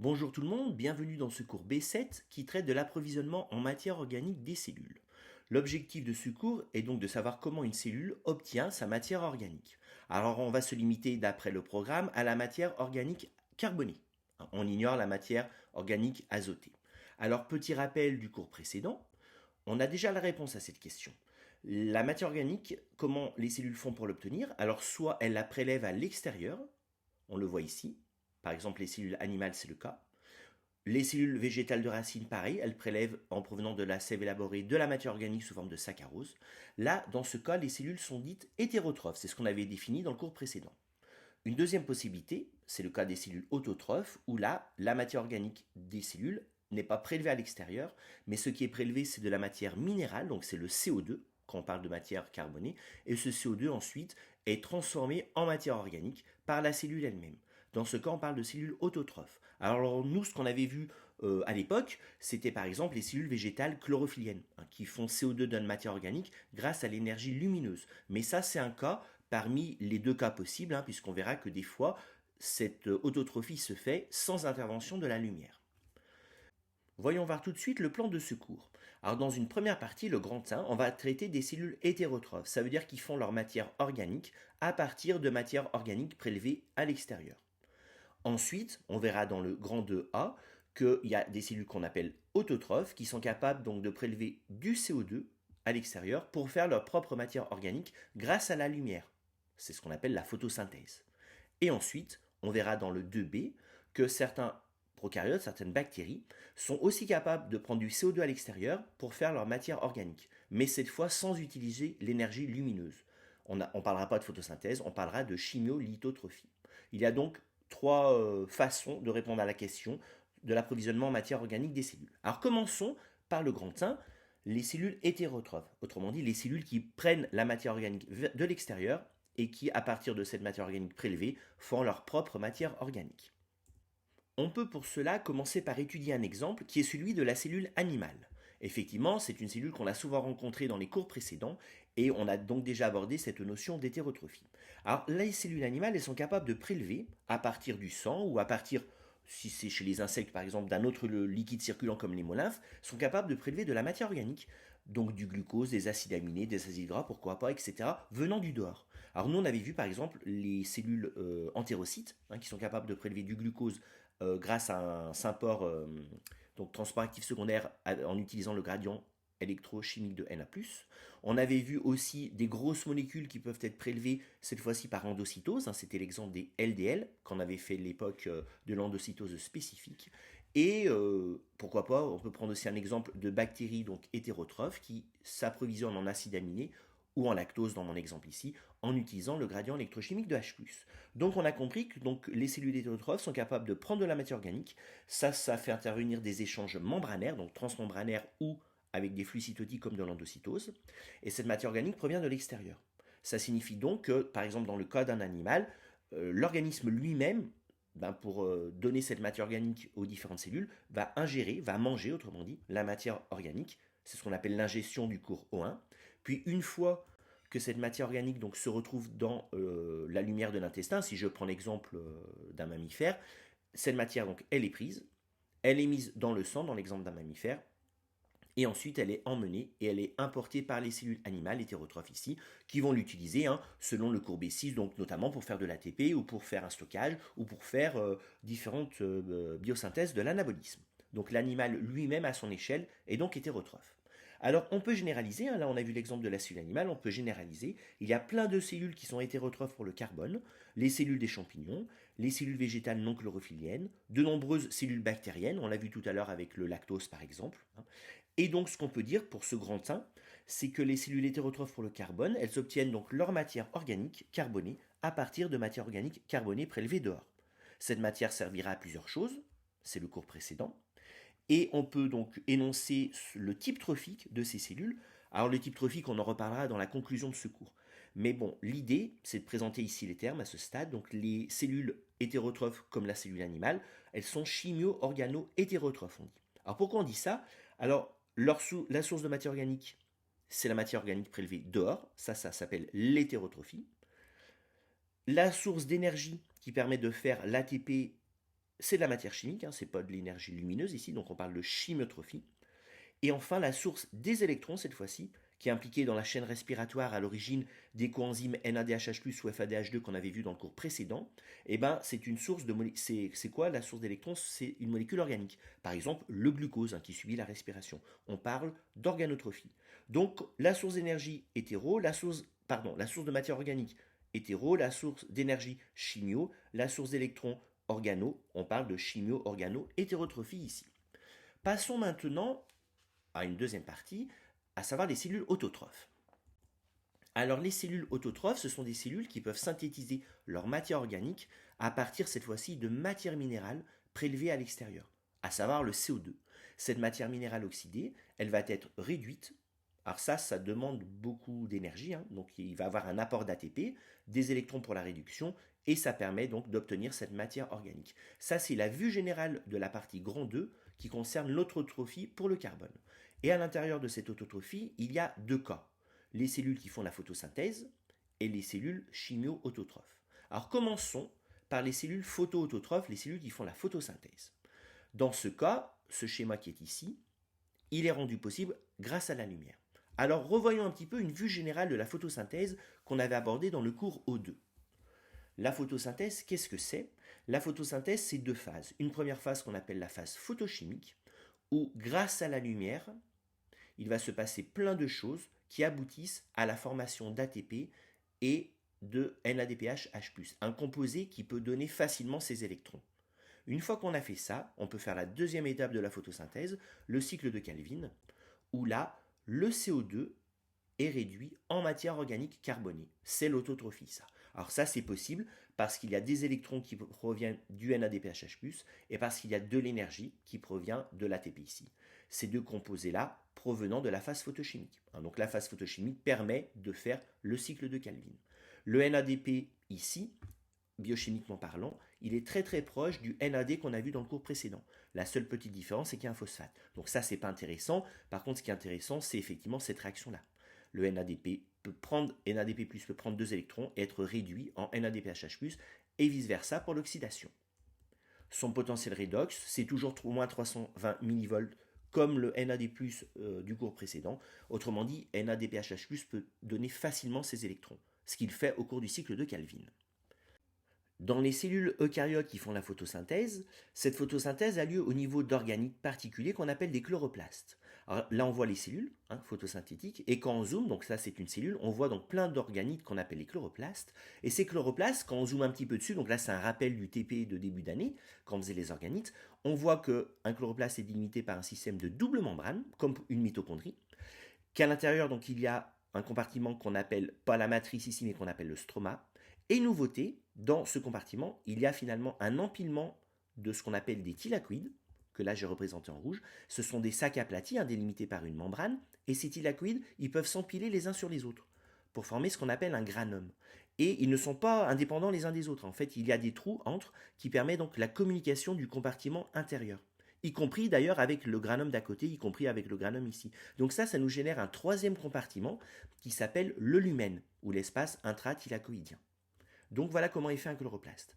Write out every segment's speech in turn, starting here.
Bonjour tout le monde, bienvenue dans ce cours B7 qui traite de l'approvisionnement en matière organique des cellules. L'objectif de ce cours est donc de savoir comment une cellule obtient sa matière organique. Alors on va se limiter d'après le programme à la matière organique carbonée. On ignore la matière organique azotée. Alors petit rappel du cours précédent, on a déjà la réponse à cette question. La matière organique, comment les cellules font pour l'obtenir? Alors soit elles la prélèvent à l'extérieur, on le voit ici, par exemple les cellules animales c'est le cas. Les cellules végétales de racines, pareil, elles prélèvent en provenant de la sève élaborée de la matière organique sous forme de saccharose. Là, dans ce cas, les cellules sont dites hétérotrophes, c'est ce qu'on avait défini dans le cours précédent. Une deuxième possibilité, c'est le cas des cellules autotrophes, où là, la matière organique des cellules n'est pas prélevée à l'extérieur, mais ce qui est prélevé, c'est de la matière minérale, donc c'est le CO2, quand on parle de matière carbonée, et ce CO2 ensuite est transformé en matière organique par la cellule elle-même. Dans ce cas, on parle de cellules autotrophes. Alors nous, ce qu'on avait vu à l'époque, c'était par exemple les cellules végétales chlorophylliennes, qui font CO2 d'une matière organique grâce à l'énergie lumineuse. Mais ça, c'est un cas parmi les deux cas possibles, puisqu'on verra que des fois, cette autotrophie se fait sans intervention de la lumière. Voyons voir tout de suite le plan de secours. Alors dans une première partie, le grand 1, on va traiter des cellules hétérotrophes. Ça veut dire qu'ils font leur matière organique à partir de matière organique prélevée à l'extérieur. Ensuite, on verra dans le grand 2A qu'il y a des cellules qu'on appelle autotrophes qui sont capables donc de prélever du CO2 à l'extérieur pour faire leur propre matière organique grâce à la lumière. C'est ce qu'on appelle la photosynthèse. Et ensuite, on verra dans le 2B que certains prokaryotes, certaines bactéries, sont aussi capables de prendre du CO2 à l'extérieur pour faire leur matière organique, mais cette fois sans utiliser l'énergie lumineuse. On ne parlera pas de photosynthèse, on parlera de chimiolithotrophie. Il y a donc trois façons de répondre à la question de l'approvisionnement en matière organique des cellules. Alors commençons par le grand 1, les cellules hétérotrophes, autrement dit les cellules qui prennent la matière organique de l'extérieur et qui, à partir de cette matière organique prélevée, font leur propre matière organique. On peut pour cela commencer par étudier un exemple qui est celui de la cellule animale. Effectivement, c'est une cellule qu'on a souvent rencontrée dans les cours précédents et on a donc déjà abordé cette notion d'hétérotrophie. Alors, les cellules animales, elles sont capables de prélever à partir du sang ou à partir, si c'est chez les insectes par exemple, d'un autre liquide circulant comme l'hémolymphe, sont capables de prélever de la matière organique, donc du glucose, des acides aminés, des acides gras, pourquoi pas, etc., venant du dehors. Alors nous, on avait vu par exemple les cellules entérocytes, qui sont capables de prélever du glucose grâce à un sympore, donc transport actif secondaire, en utilisant le gradient électrochimique de Na+. On avait vu aussi des grosses molécules qui peuvent être prélevées cette fois-ci par endocytose, c'était l'exemple des LDL qu'on avait fait à l'époque de l'endocytose spécifique. Et pourquoi pas, on peut prendre aussi un exemple de bactéries donc hétérotrophes qui s'approvisionnent en acides aminés ou en lactose dans mon exemple ici, en utilisant le gradient électrochimique de H+. Donc on a compris que donc, les cellules hétérotrophes sont capables de prendre de la matière organique, ça fait intervenir des échanges membranaires, donc transmembranaires ou avec des fluides cytotiques comme de l'endocytose, et cette matière organique provient de l'extérieur. Ça signifie donc que, par exemple dans le cas d'un animal, l'organisme lui-même, pour donner cette matière organique aux différentes cellules, va ingérer, va manger, autrement dit, la matière organique. C'est ce qu'on appelle l'ingestion du cours O1. Puis une fois que cette matière organique donc, se retrouve dans la lumière de l'intestin, si je prends l'exemple d'un mammifère, cette matière donc, elle est prise, elle est mise dans le sang, dans l'exemple d'un mammifère, et ensuite elle est emmenée et elle est importée par les cellules animales hétérotrophes ici, qui vont l'utiliser selon le cours B6, donc notamment pour faire de l'ATP ou pour faire un stockage ou pour faire différentes biosynthèses de l'anabolisme. Donc l'animal lui-même à son échelle est donc hétérotrophe. Alors on peut généraliser, là on a vu l'exemple de la cellule animale, on peut généraliser. Il y a plein de cellules qui sont hétérotrophes pour le carbone, les cellules des champignons, les cellules végétales non chlorophylliennes, de nombreuses cellules bactériennes, on l'a vu tout à l'heure avec le lactose par exemple. Et donc ce qu'on peut dire pour ce grand 1, c'est que les cellules hétérotrophes pour le carbone, elles obtiennent donc leur matière organique carbonée à partir de matière organique carbonée prélevée dehors. Cette matière servira à plusieurs choses, c'est le cours précédent, et on peut donc énoncer le type trophique de ces cellules. Alors le type trophique, on en reparlera dans la conclusion de ce cours. Mais bon, l'idée, c'est de présenter ici les termes à ce stade. Donc les cellules hétérotrophes comme la cellule animale, elles sont chimio-organo-hétérotrophes, on dit. Alors pourquoi on dit ça? Alors la source de matière organique, c'est la matière organique prélevée dehors, ça s'appelle l'hétérotrophie. La source d'énergie qui permet de faire l'ATP, c'est de la matière chimique, hein, c'est pas de l'énergie lumineuse ici, donc on parle de chimiotrophie. Et enfin, la source des électrons, cette fois-ci, qui est impliquée dans la chaîne respiratoire à l'origine des coenzymes NADH+, ou FADH2 qu'on avait vu dans le cours précédent, eh ben, c'est une source de c'est quoi la source d'électrons? C'est une molécule organique. Par exemple, le glucose, hein, qui subit la respiration. On parle d'organotrophie. Donc, la source d'énergie hétéro, la source de matière organique hétéro, la source d'énergie chimio, la source d'électrons organo, on parle de chimio-organo-hétérotrophie ici. Passons maintenant à une deuxième partie, à savoir les cellules autotrophes. Alors les cellules autotrophes, ce sont des cellules qui peuvent synthétiser leur matière organique à partir cette fois-ci de matière minérale prélevée à l'extérieur, à savoir le CO2. Cette matière minérale oxydée, elle va être réduite. Alors ça demande beaucoup d'énergie, hein, donc il va avoir un apport d'ATP, des électrons pour la réduction, et ça permet donc d'obtenir cette matière organique. Ça, c'est la vue générale de la partie grand 2 qui concerne l'autotrophie pour le carbone. Et à l'intérieur de cette autotrophie, il y a deux cas. Les cellules qui font la photosynthèse et les cellules chimio-autotrophes. Alors commençons par les cellules photo-autotrophes, les cellules qui font la photosynthèse. Dans ce cas, ce schéma qui est ici, il est rendu possible grâce à la lumière. Alors revoyons un petit peu une vue générale de la photosynthèse qu'on avait abordée dans le cours O2. La photosynthèse, qu'est-ce que c'est? La photosynthèse, c'est deux phases. Une première phase qu'on appelle la phase photochimique, où grâce à la lumière, il va se passer plein de choses qui aboutissent à la formation d'ATP et de NADPH+, un composé qui peut donner facilement ses électrons. Une fois qu'on a fait ça, on peut faire la deuxième étape de la photosynthèse, le cycle de Calvin, où là, le CO2 est réduit en matière organique carbonée. C'est l'autotrophie, ça. Alors ça, c'est possible parce qu'il y a des électrons qui proviennent du NADPH+, et parce qu'il y a de l'énergie qui provient de l'ATP ici. Ces deux composés-là provenant de la phase photochimique. Donc la phase photochimique permet de faire le cycle de Calvin. Le NADP ici, biochimiquement parlant, il est très très proche du NAD qu'on a vu dans le cours précédent. La seule petite différence, c'est qu'il y a un phosphate. Donc ça, c'est pas intéressant. Par contre, ce qui est intéressant, c'est effectivement cette réaction-là. Le NADP peut prendre deux électrons et être réduit en NADPH+, et vice-versa pour l'oxydation. Son potentiel redox, c'est toujours moins 320 mV comme le NAD+, du cours précédent. Autrement dit, NADPH+, peut donner facilement ses électrons, ce qu'il fait au cours du cycle de Calvin. Dans les cellules eucaryotes qui font la photosynthèse, cette photosynthèse a lieu au niveau d'organites particuliers qu'on appelle des chloroplastes. Alors là, on voit les cellules photosynthétiques, et quand on zoome, donc ça c'est une cellule, on voit donc plein d'organites qu'on appelle les chloroplastes. Et ces chloroplastes, quand on zoome un petit peu dessus, donc là c'est un rappel du TP de début d'année, quand on faisait les organites, on voit qu'un chloroplaste est délimité par un système de double membrane, comme une mitochondrie, qu'à l'intérieur, donc il y a un compartiment qu'on appelle, pas la matrice ici, mais qu'on appelle le stroma. Et nouveauté, dans ce compartiment, il y a finalement un empilement de ce qu'on appelle des thylakoïdes, que là j'ai représenté en rouge. Ce sont des sacs aplatis, délimités par une membrane, et ces thylakoïdes, ils peuvent s'empiler les uns sur les autres pour former ce qu'on appelle un granum. Et ils ne sont pas indépendants les uns des autres. En fait, il y a des trous entre qui permettent donc la communication du compartiment intérieur, y compris d'ailleurs avec le granum d'à côté, y compris avec le granum ici. Donc ça nous génère un troisième compartiment qui s'appelle le lumen, ou l'espace intrathylakoïdien. Donc voilà comment est fait un chloroplaste.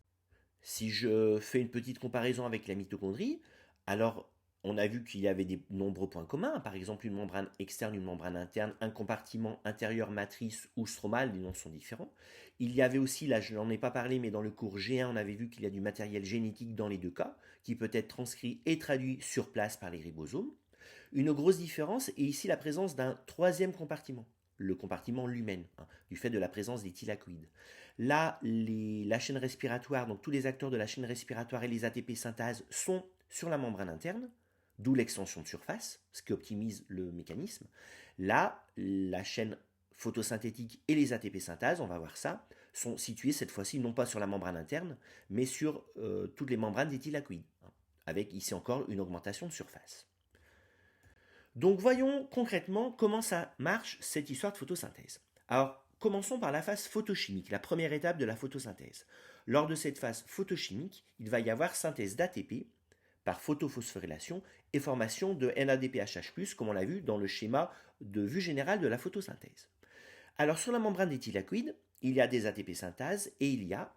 Si je fais une petite comparaison avec la mitochondrie, alors on a vu qu'il y avait des nombreux points communs, par exemple une membrane externe, une membrane interne, un compartiment intérieur matrice ou stromal, les noms sont différents. Il y avait aussi, là je n'en ai pas parlé, mais dans le cours G1, on avait vu qu'il y a du matériel génétique dans les deux cas, qui peut être transcrit et traduit sur place par les ribosomes. Une grosse différence est ici la présence d'un troisième compartiment, le compartiment lumen, du fait de la présence des thylakoïdes. Là, la chaîne respiratoire, donc tous les acteurs de la chaîne respiratoire et les ATP synthase sont sur la membrane interne, d'où l'extension de surface, ce qui optimise le mécanisme. Là, la chaîne photosynthétique et les ATP synthase, on va voir ça, sont situés cette fois-ci non pas sur la membrane interne, mais sur toutes les membranes des thylakoïdes, avec ici encore une augmentation de surface. Donc voyons concrètement comment ça marche cette histoire de photosynthèse. Alors, commençons par la phase photochimique, la première étape de la photosynthèse. Lors de cette phase photochimique, il va y avoir synthèse d'ATP par photophosphorylation et formation de NADPH+, comme on l'a vu dans le schéma de vue générale de la photosynthèse. Alors sur la membrane des thylakoïdes, il y a des ATP synthase et il y a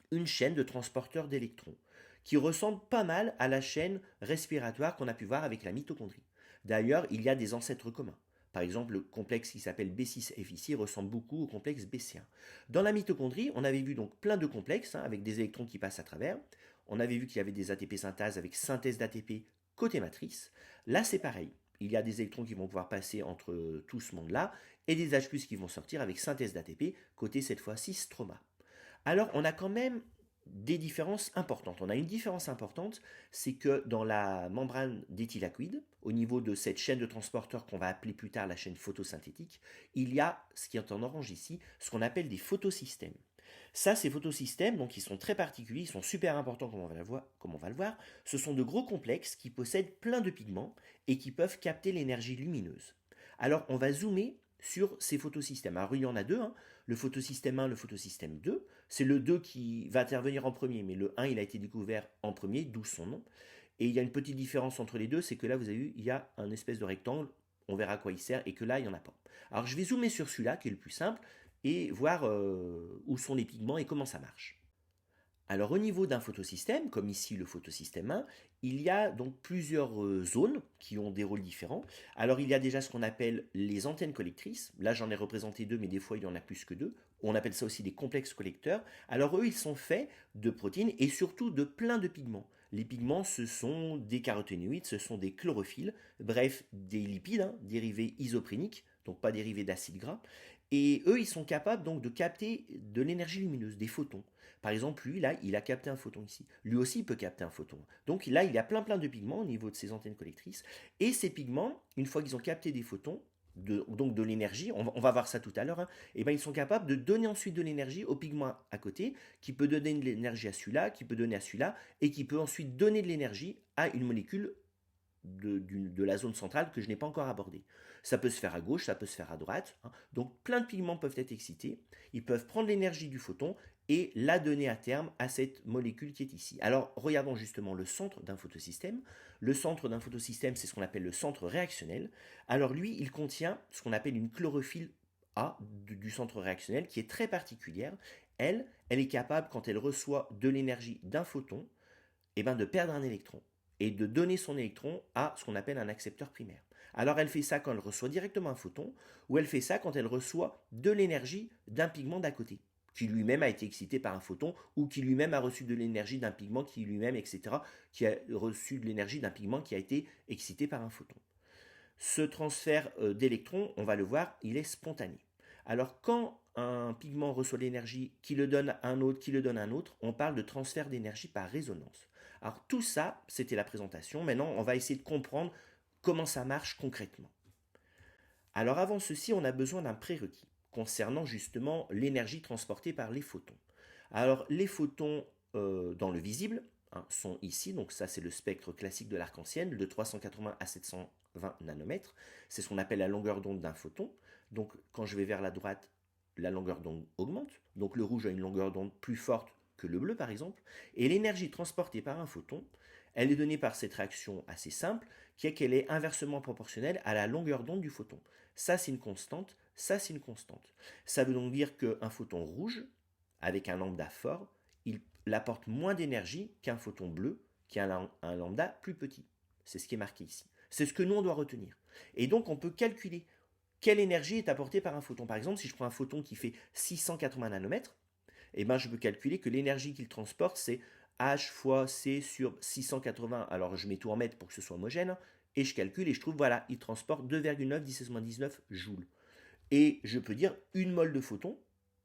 une chaîne de transporteurs d'électrons qui ressemble pas mal à la chaîne respiratoire qu'on a pu voir avec la mitochondrie. D'ailleurs, il y a des ancêtres communs. Par exemple, le complexe qui s'appelle B6F ici ressemble beaucoup au complexe BC1. Dans la mitochondrie, on avait vu donc plein de complexes avec des électrons qui passent à travers. On avait vu qu'il y avait des ATP synthase avec synthèse d'ATP côté matrice. Là, c'est pareil. Il y a des électrons qui vont pouvoir passer entre tout ce monde-là et des H+ qui vont sortir avec synthèse d'ATP côté cette fois-ci stroma. Alors, on a quand même des différences importantes. On a une différence importante, c'est que dans la membrane d'éthylaquide, au niveau de cette chaîne de transporteurs qu'on va appeler plus tard la chaîne photosynthétique, il y a, ce qui est en orange ici, ce qu'on appelle des photosystèmes. Ça, ces photosystèmes, donc ils sont très particuliers, ils sont super importants comme on va le voir. Ce sont de gros complexes qui possèdent plein de pigments et qui peuvent capter l'énergie lumineuse. Alors, on va zoomer sur ces photosystèmes. Alors, il y en a deux, le photosystème 1, le photosystème 2. C'est le 2 qui va intervenir en premier, mais le 1, il a été découvert en premier, d'où son nom. Et il y a une petite différence entre les deux, c'est que là, vous avez vu, il y a un espèce de rectangle, on verra à quoi il sert, et que là, il n'y en a pas. Alors, je vais zoomer sur celui-là, qui est le plus simple, et voir où sont les pigments et comment ça marche. Alors au niveau d'un photosystème, comme ici le photosystème 1, il y a donc plusieurs zones qui ont des rôles différents. Alors il y a déjà ce qu'on appelle les antennes collectrices. Là j'en ai représenté deux, mais des fois il y en a plus que deux. On appelle ça aussi des complexes collecteurs. Alors eux, ils sont faits de protéines et surtout de plein de pigments. Les pigments, ce sont des caroténoïdes, ce sont des chlorophylles, bref, des lipides, dérivés isopréniques, donc pas dérivés d'acides gras. Et eux, ils sont capables donc de capter de l'énergie lumineuse, des photons. Par exemple, lui, là, il a capté un photon ici. Lui aussi, il peut capter un photon. Donc là, il y a plein de pigments au niveau de ces antennes collectrices. Et ces pigments, une fois qu'ils ont capté des photons, donc de l'énergie, on va voir ça tout à l'heure, et ben ils sont capables de donner ensuite de l'énergie au pigment à côté, qui peut donner de l'énergie à celui-là, qui peut donner à celui-là, et qui peut ensuite donner de l'énergie à une molécule de la zone centrale que je n'ai pas encore abordée. Ça peut se faire à gauche, ça peut se faire à droite. Donc plein de pigments peuvent être excités. Ils peuvent prendre l'énergie du photon et la donner à terme à cette molécule qui est ici. Alors regardons justement le centre d'un photosystème. Le centre d'un photosystème, c'est ce qu'on appelle le centre réactionnel. Alors lui, il contient ce qu'on appelle une chlorophylle A du centre réactionnel qui est très particulière. Elle est capable, quand elle reçoit de l'énergie d'un photon, de perdre un électron et de donner son électron à ce qu'on appelle un accepteur primaire. Alors elle fait ça quand elle reçoit directement un photon, ou elle fait ça quand elle reçoit de l'énergie d'un pigment d'à côté, qui lui-même a été excité par un photon, ou qui lui-même a reçu de l'énergie d'un pigment qui lui-même, etc., qui a reçu de l'énergie d'un pigment qui a été excité par un photon. Ce transfert d'électrons, on va le voir, il est spontané. Alors quand un pigment reçoit l'énergie, qui le donne à un autre, qui le donne à un autre, on parle de transfert d'énergie par résonance. Alors tout ça, c'était la présentation. Maintenant, on va essayer de comprendre comment ça marche concrètement. Alors avant ceci, on a besoin d'un prérequis concernant justement l'énergie transportée par les photons. Alors les photons dans le visible sont ici, donc ça c'est le spectre classique de l'arc-en-ciel, de 380 à 720 nanomètres. C'est ce qu'on appelle la longueur d'onde d'un photon. Donc quand je vais vers la droite, la longueur d'onde augmente. Donc le rouge a une longueur d'onde plus forte que le bleu par exemple. Et l'énergie transportée par un photon, elle est donnée par cette réaction assez simple, qui est qu'elle est inversement proportionnelle à la longueur d'onde du photon. Ça c'est une constante, ça c'est une constante. Ça veut donc dire qu'un photon rouge, avec un lambda fort, il apporte moins d'énergie qu'un photon bleu qui a un lambda plus petit. C'est ce qui est marqué ici. C'est ce que nous on doit retenir. Et donc on peut calculer quelle énergie est apportée par un photon. Par exemple, si je prends un photon qui fait 680 nanomètres, je peux calculer que l'énergie qu'il transporte, c'est H fois C sur 680. Alors je mets tout en mètres pour que ce soit homogène, et je calcule et je trouve, voilà, il transporte 2,9 10-19 joules. Et je peux dire une mole de photon,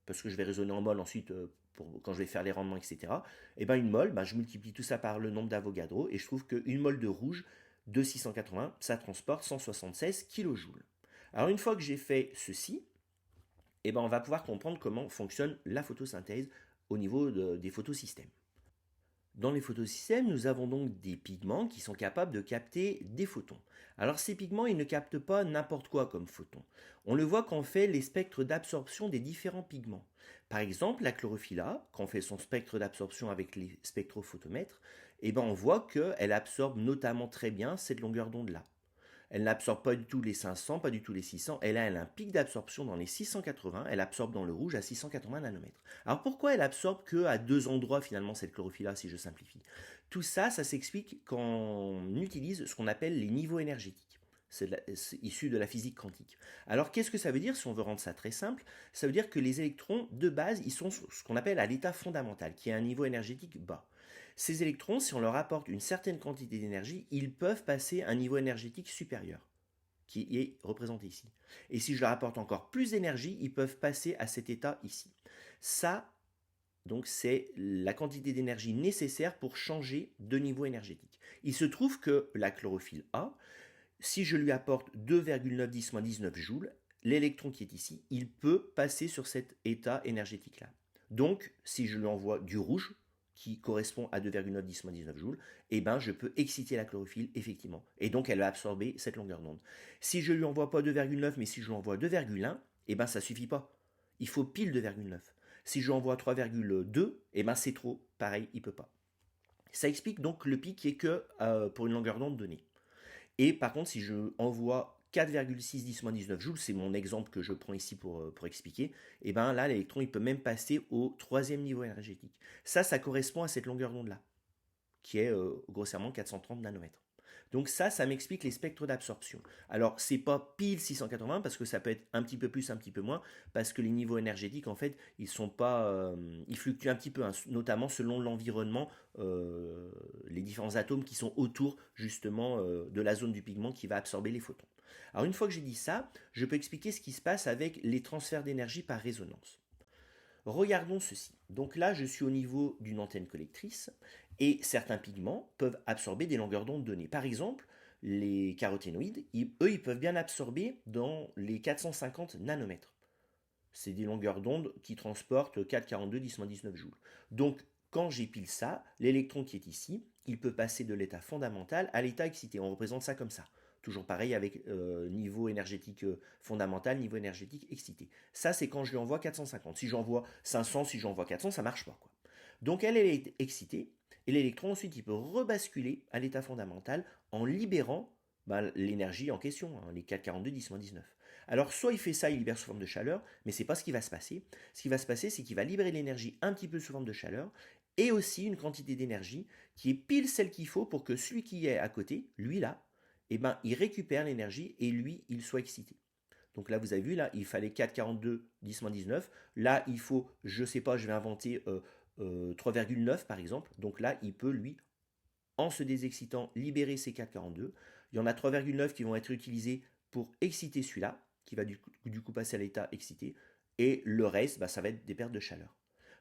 parce que je vais raisonner en mol ensuite quand je vais faire les rendements, etc. Une mole, je multiplie tout ça par le nombre d'Avogadro, et je trouve qu'une mole de rouge de 680, ça transporte 176 kJ. Alors une fois que j'ai fait ceci, on va pouvoir comprendre comment fonctionne la photosynthèse au niveau des photosystèmes. Dans les photosystèmes, nous avons donc des pigments qui sont capables de capter des photons. Alors ces pigments, ils ne captent pas n'importe quoi comme photons. On le voit quand on fait les spectres d'absorption des différents pigments. Par exemple, la chlorophylle A, quand on fait son spectre d'absorption avec les spectrophotomètres, on voit qu'elle absorbe notamment très bien cette longueur d'onde-là. Elle n'absorbe pas du tout les 500, pas du tout les 600. Et là, elle a un pic d'absorption dans les 680. Elle absorbe dans le rouge à 680 nanomètres. Alors pourquoi elle absorbe qu'à deux endroits finalement cette chlorophylle-là, si je simplifie? Tout ça, ça s'explique quand on utilise ce qu'on appelle les niveaux énergétiques. C'est issu de la physique quantique. Alors qu'est-ce que ça veut dire si on veut rendre ça très simple? Ça veut dire que les électrons, de base, ils sont ce qu'on appelle à l'état fondamental, qui est un niveau énergétique bas. Ces électrons, si on leur apporte une certaine quantité d'énergie, ils peuvent passer à un niveau énergétique supérieur, qui est représenté ici. Et si je leur apporte encore plus d'énergie, ils peuvent passer à cet état ici. Ça, donc, c'est la quantité d'énergie nécessaire pour changer de niveau énergétique. Il se trouve que la chlorophylle A, si je lui apporte 2,910-19 joules, l'électron qui est ici, il peut passer sur cet état énergétique-là. Donc, si je lui envoie du rouge, qui correspond à 2,910-19 joules, eh ben, je peux exciter la chlorophylle, effectivement. Et donc, elle va absorber cette longueur d'onde. Si je lui envoie pas 2,9, mais si je lui envoie 2,1, eh ben, ça suffit pas. Il faut pile 2,9. Si je lui envoie 3,2, eh ben, c'est trop. Pareil, il peut pas. Ça explique donc le pic qui est que pour une longueur d'onde donnée. Et par contre, si je envoie 4,6 10-19 joules, c'est mon exemple que je prends ici pour expliquer, et ben là, l'électron, il peut même passer au troisième niveau énergétique. Ça correspond à cette longueur d'onde-là, qui est grossièrement 430 nanomètres. Donc ça m'explique les spectres d'absorption. Alors, c'est pas pile 680 parce que ça peut être un petit peu plus, un petit peu moins, parce que les niveaux énergétiques, en fait, ils sont pas, ils fluctuent un petit peu, hein, notamment selon l'environnement, les différents atomes qui sont autour justement de la zone du pigment qui va absorber les photons. Alors, une fois que j'ai dit ça, je peux expliquer ce qui se passe avec les transferts d'énergie par résonance. Regardons ceci. Donc là, je suis au niveau d'une antenne collectrice et certains pigments peuvent absorber des longueurs d'onde données. Par exemple, les caroténoïdes, eux, ils peuvent bien absorber dans les 450 nanomètres. C'est des longueurs d'onde qui transportent 442 10-19 joules. Donc, quand j'épile ça, l'électron qui est ici, il peut passer de l'état fondamental à l'état excité. On représente ça comme ça. Toujours pareil avec niveau énergétique fondamental, niveau énergétique excité. Ça, c'est quand je lui envoie 450. Si j'envoie 500, si j'envoie 400, ça marche pas, quoi. Donc elle est excitée, et l'électron ensuite il peut rebasculer à l'état fondamental en libérant l'énergie en question, hein, les 442 10-19. Alors soit il fait ça, il libère sous forme de chaleur, mais c'est pas ce qui va se passer. Ce qui va se passer, c'est qu'il va libérer l'énergie un petit peu sous forme de chaleur, et aussi une quantité d'énergie qui est pile celle qu'il faut pour que celui qui est à côté, lui là, eh ben, il récupère l'énergie et lui, il soit excité. Donc là, vous avez vu, là, il fallait 4,42 10-19. Là, il faut, je sais pas, je vais inventer 3,9 par exemple. Donc là, il peut, lui, en se désexcitant, libérer ces 4,42. Il y en a 3,9 qui vont être utilisés pour exciter celui-là, qui va du coup passer à l'état excité. Et le reste, ça va être des pertes de chaleur.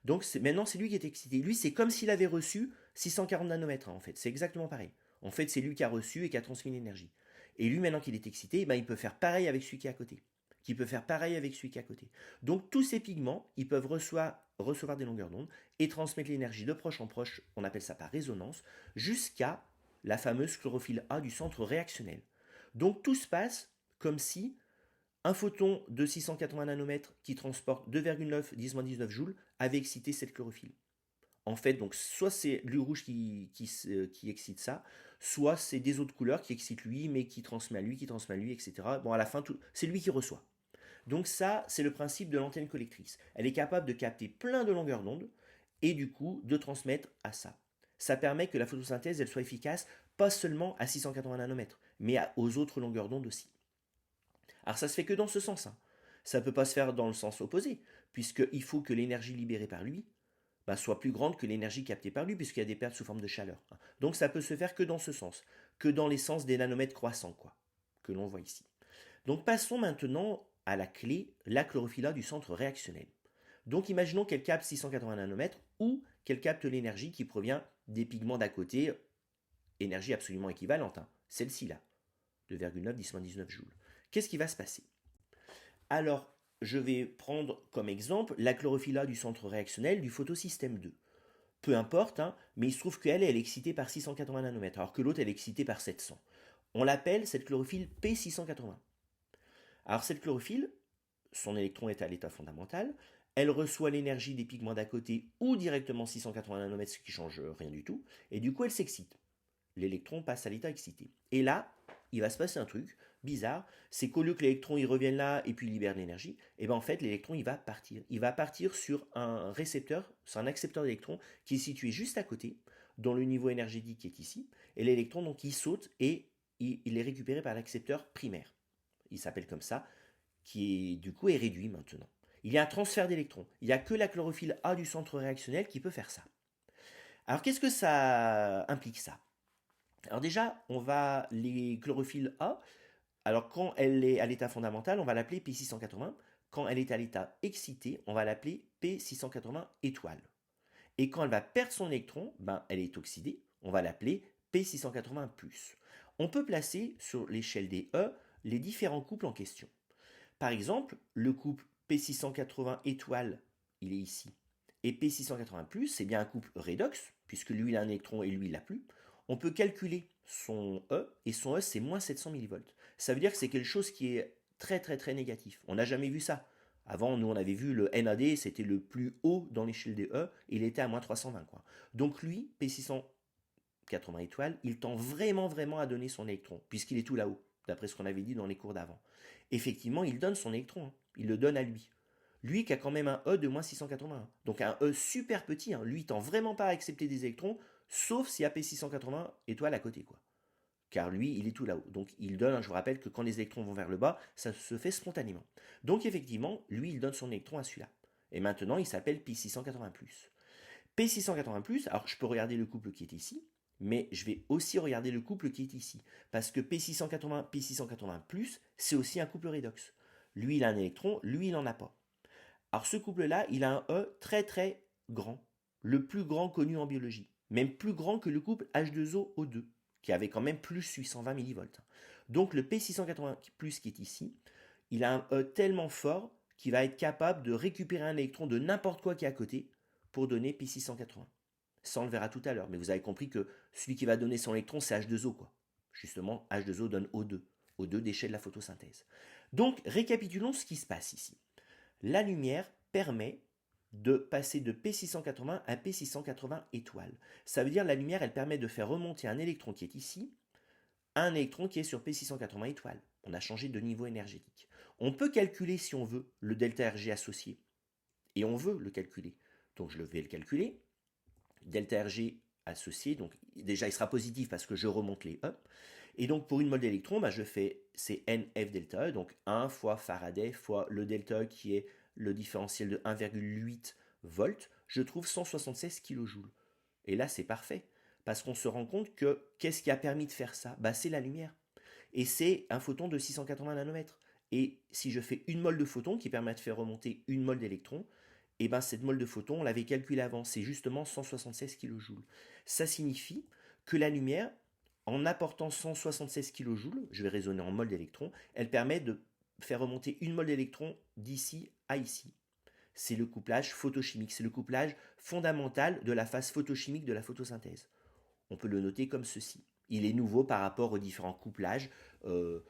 Donc maintenant, c'est lui qui est excité. Lui, c'est comme s'il avait reçu 640 nanomètres, hein, en fait. C'est exactement pareil. En fait, c'est lui qui a reçu et qui a transmis l'énergie. Et lui, maintenant qu'il est excité, il peut faire pareil avec celui qui est à côté. Qui peut faire pareil avec celui qui est à côté. Donc tous ces pigments, ils peuvent recevoir des longueurs d'onde et transmettre l'énergie de proche en proche, on appelle ça par résonance, jusqu'à la fameuse chlorophylle A du centre réactionnel. Donc tout se passe comme si un photon de 680 nanomètres qui transporte 2,9 10-19 joules avait excité cette chlorophylle. En fait, donc soit c'est le rouge qui excite ça, soit c'est des autres couleurs qui excitent lui, mais qui transmet à lui, etc. Bon, à la fin, c'est lui qui reçoit. Donc ça, c'est le principe de l'antenne collectrice. Elle est capable de capter plein de longueurs d'onde et du coup de transmettre à ça. Ça permet que la photosynthèse, elle soit efficace pas seulement à 680 nanomètres, mais aux autres longueurs d'onde aussi. Alors ça se fait que dans ce sens, hein. Ça ne peut pas se faire dans le sens opposé, puisqu'il faut que l'énergie libérée par lui soit plus grande que l'énergie captée par lui, puisqu'il y a des pertes sous forme de chaleur. Donc ça peut se faire que dans ce sens, que dans les sens des nanomètres croissants, quoi, que l'on voit ici. Donc passons maintenant à la clé, la chlorophylle du centre réactionnel. Donc imaginons qu'elle capte 680 nanomètres ou qu'elle capte l'énergie qui provient des pigments d'à côté, énergie absolument équivalente, hein, celle-ci là, 2,9 10-19 joules. Qu'est-ce qui va se passer? Alors, je vais prendre comme exemple la chlorophylle du centre réactionnel du photosystème 2. Peu importe, hein, mais il se trouve qu'elle est excitée par 680 nanomètres, alors que l'autre elle est excitée par 700. On l'appelle cette chlorophylle P680. Alors cette chlorophylle, son électron est à l'état fondamental, elle reçoit l'énergie des pigments d'à côté ou directement 680 nanomètres, ce qui ne change rien du tout, et du coup elle s'excite. L'électron passe à l'état excité. Et là, il va se passer un truc bizarre, c'est qu'au lieu que l'électron il revienne là et puis il libère de l'énergie, et ben en fait l'électron il va partir. Il va partir sur un récepteur, sur un accepteur d'électrons qui est situé juste à côté, dont le niveau énergétique est ici, et l'électron donc il saute et il est récupéré par l'accepteur primaire. Il s'appelle comme ça, qui est, du coup est réduit maintenant. Il y a un transfert d'électrons. Il n'y a que la chlorophylle A du centre réactionnel qui peut faire ça. Alors qu'est-ce que ça implique ça? Alors déjà, on va les chlorophylles A, alors quand elle est à l'état fondamental, on va l'appeler P680. Quand elle est à l'état excité, on va l'appeler P680 étoile. Et quand elle va perdre son électron, ben, elle est oxydée, on va l'appeler P680+. On peut placer sur l'échelle des E les différents couples en question. Par exemple, le couple P680 étoile, il est ici. Et P680+, c'est bien un couple redox, puisque lui il a un électron et lui il l'a plus. On peut calculer son E, et son E c'est moins 700 millivolts. Ça veut dire que c'est quelque chose qui est très très très négatif. On n'a jamais vu ça. Avant, nous on avait vu le NAD, c'était le plus haut dans l'échelle des E, et il était à moins 320 quoi. Donc lui, P680 étoiles, il tend vraiment vraiment à donner son électron, puisqu'il est tout là-haut, d'après ce qu'on avait dit dans les cours d'avant. Effectivement, il donne son électron, hein. Il le donne à lui. Lui qui a quand même un E de moins 681. Donc un E super petit, hein. Lui il tend vraiment pas à accepter des électrons, sauf s'il y a P680 étoiles à côté, quoi. Car lui, il est tout là-haut. Donc il donne, je vous rappelle que quand les électrons vont vers le bas, ça se fait spontanément. Donc effectivement, lui, il donne son électron à celui-là. Et maintenant, il s'appelle P680+. P680+, alors je peux regarder le couple qui est ici, mais je vais aussi regarder le couple qui est ici. Parce que P680, P680+, c'est aussi un couple redox. Lui, il a un électron, lui, il n'en a pas. Alors ce couple-là, il a un E très très grand, le plus grand connu en biologie, même plus grand que le couple H2O-O2, qui avait quand même plus 820 millivolts. Donc le P680 qui est ici, il a un E tellement fort qu'il va être capable de récupérer un électron de n'importe quoi qui est à côté pour donner P680. Ça, on le verra tout à l'heure, mais vous avez compris que celui qui va donner son électron, c'est H2O, quoi. Justement, H2O donne O2, O2 déchet de la photosynthèse. Donc, récapitulons ce qui se passe ici. La lumière permet de passer de P680 à P680 étoile. Ça veut dire la lumière, elle permet de faire remonter un électron qui est ici à un électron qui est sur P680 étoile. On a changé de niveau énergétique. On peut calculer, si on veut, le delta Rg associé. Et on veut le calculer. Donc je vais le calculer. Delta Rg associé, donc déjà il sera positif parce que je remonte les E. Et donc pour une mole d'électron, je fais c'est NF delta E, donc 1 fois Faraday fois le delta E qui est le différentiel de 1,8 volts, je trouve 176 kJ. Et là c'est parfait, parce qu'on se rend compte que qu'est-ce qui a permis de faire ça? C'est la lumière. Et c'est un photon de 680 nanomètres. Et si je fais une mole de photon qui permet de faire remonter une mole d'électron, et cette mole de photon, on l'avait calculée avant, c'est justement 176 kJ. Ça signifie que la lumière, en apportant 176 kJ, je vais raisonner en mole d'électrons, elle permet de faire remonter une mole d'électrons d'ici à ici. C'est le couplage photochimique, c'est le couplage fondamental de la phase photochimique de la photosynthèse. On peut le noter comme ceci. Il est nouveau par rapport aux différents couplages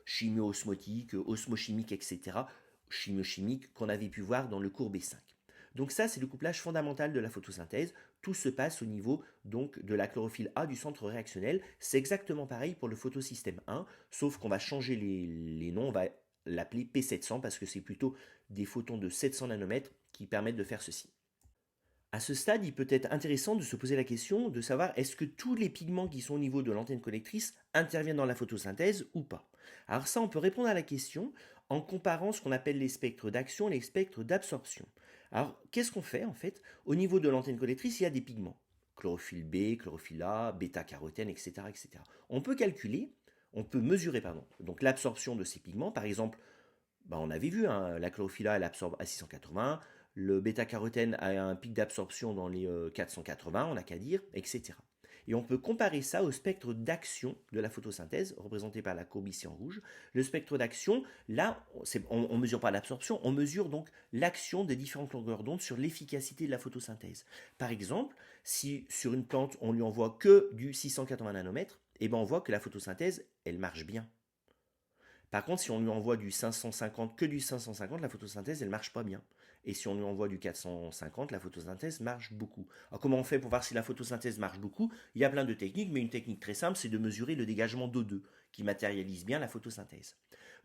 chimio-osmotiques, osmochimiques, etc., chimio-chimiques qu'on avait pu voir dans le cours B5. Donc ça, c'est le couplage fondamental de la photosynthèse. Tout se passe au niveau donc de la chlorophylle A du centre réactionnel. C'est exactement pareil pour le photosystème 1, sauf qu'on va changer les noms, on va l'appeler P700 parce que c'est plutôt des photons de 700 nanomètres qui permettent de faire ceci. À ce stade, il peut être intéressant de se poser la question de savoir est-ce que tous les pigments qui sont au niveau de l'antenne collectrice interviennent dans la photosynthèse ou pas. Alors ça, on peut répondre à la question en comparant ce qu'on appelle les spectres d'action et les spectres d'absorption. Alors, qu'est-ce qu'on fait en fait? Au niveau de l'antenne collectrice, il y a des pigments. Chlorophylle B, chlorophylle A, bêta-carotène, etc., etc. On peut calculer, on peut mesurer, donc l'absorption de ces pigments. Par exemple, on avait vu, la chlorophylle A, elle absorbe à 680, le bêta-carotène a un pic d'absorption dans les 480, on n'a qu'à dire, etc. Et on peut comparer ça au spectre d'action de la photosynthèse, représenté par la courbe ici en rouge. Le spectre d'action, là, on ne mesure pas l'absorption, on mesure donc l'action des différentes longueurs d'onde sur l'efficacité de la photosynthèse. Par exemple, si sur une plante, on lui envoie que du 680 nanomètres, on voit que la photosynthèse, elle marche bien. Par contre, si on lui envoie du 550, que du 550, la photosynthèse, elle marche pas bien. Et si on lui envoie du 450, la photosynthèse marche beaucoup. Alors comment on fait pour voir si la photosynthèse marche beaucoup? Il y a plein de techniques, mais une technique très simple, c'est de mesurer le dégagement d'O2, qui matérialise bien la photosynthèse.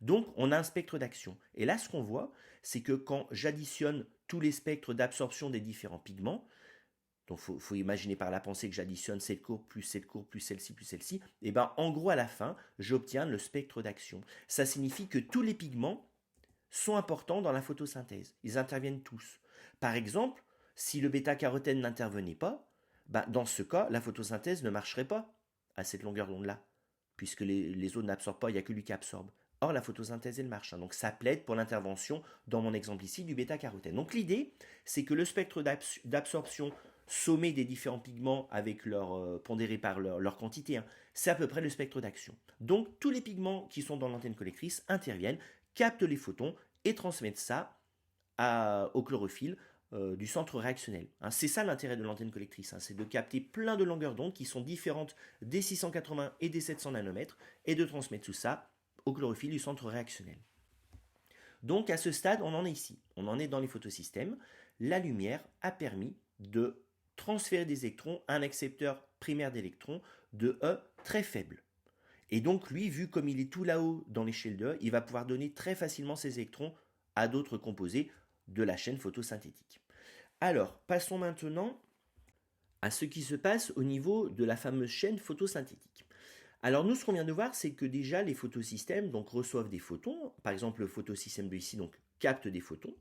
Donc on a un spectre d'action. Et là, ce qu'on voit, c'est que quand j'additionne tous les spectres d'absorption des différents pigments, donc il faut imaginer par la pensée que j'additionne cette courbe plus cette courbe plus celle-ci, et bien en gros à la fin, j'obtiens le spectre d'action. Ça signifie que tous les pigments sont importants dans la photosynthèse. Ils interviennent tous. Par exemple, si le bêta-carotène n'intervenait pas, ben, dans ce cas, la photosynthèse ne marcherait pas à cette longueur d'onde-là, puisque les autres n'absorbent pas, il n'y a que lui qui absorbe. Or, la photosynthèse, elle marche. Donc, ça plaide pour l'intervention, dans mon exemple ici, du bêta-carotène. Donc, l'idée, c'est que le spectre d'absorption sommé des différents pigments avec pondéré par leur quantité, hein, c'est à peu près le spectre d'action. Donc, tous les pigments qui sont dans l'antenne collectrice interviennent, captent les photons et transmettent ça au chlorophylle du centre réactionnel. Hein, c'est ça l'intérêt de l'antenne collectrice, hein, c'est de capter plein de longueurs d'onde qui sont différentes des 680 et des 700 nanomètres et de transmettre tout ça au chlorophylle du centre réactionnel. Donc à ce stade, on en est ici. On en est dans les photosystèmes. La lumière a permis de transférer des électrons à un accepteur primaire d'électrons de E très faible. Et donc lui, vu comme il est tout là-haut dans l'échelle de E, il va pouvoir donner très facilement ses électrons à d'autres composés de la chaîne photosynthétique. Alors, passons maintenant à ce qui se passe au niveau de la fameuse chaîne photosynthétique. Alors nous, ce qu'on vient de voir, c'est que déjà les photosystèmes donc, reçoivent des photons. Par exemple, le photosystème de ici donc, capte des photons.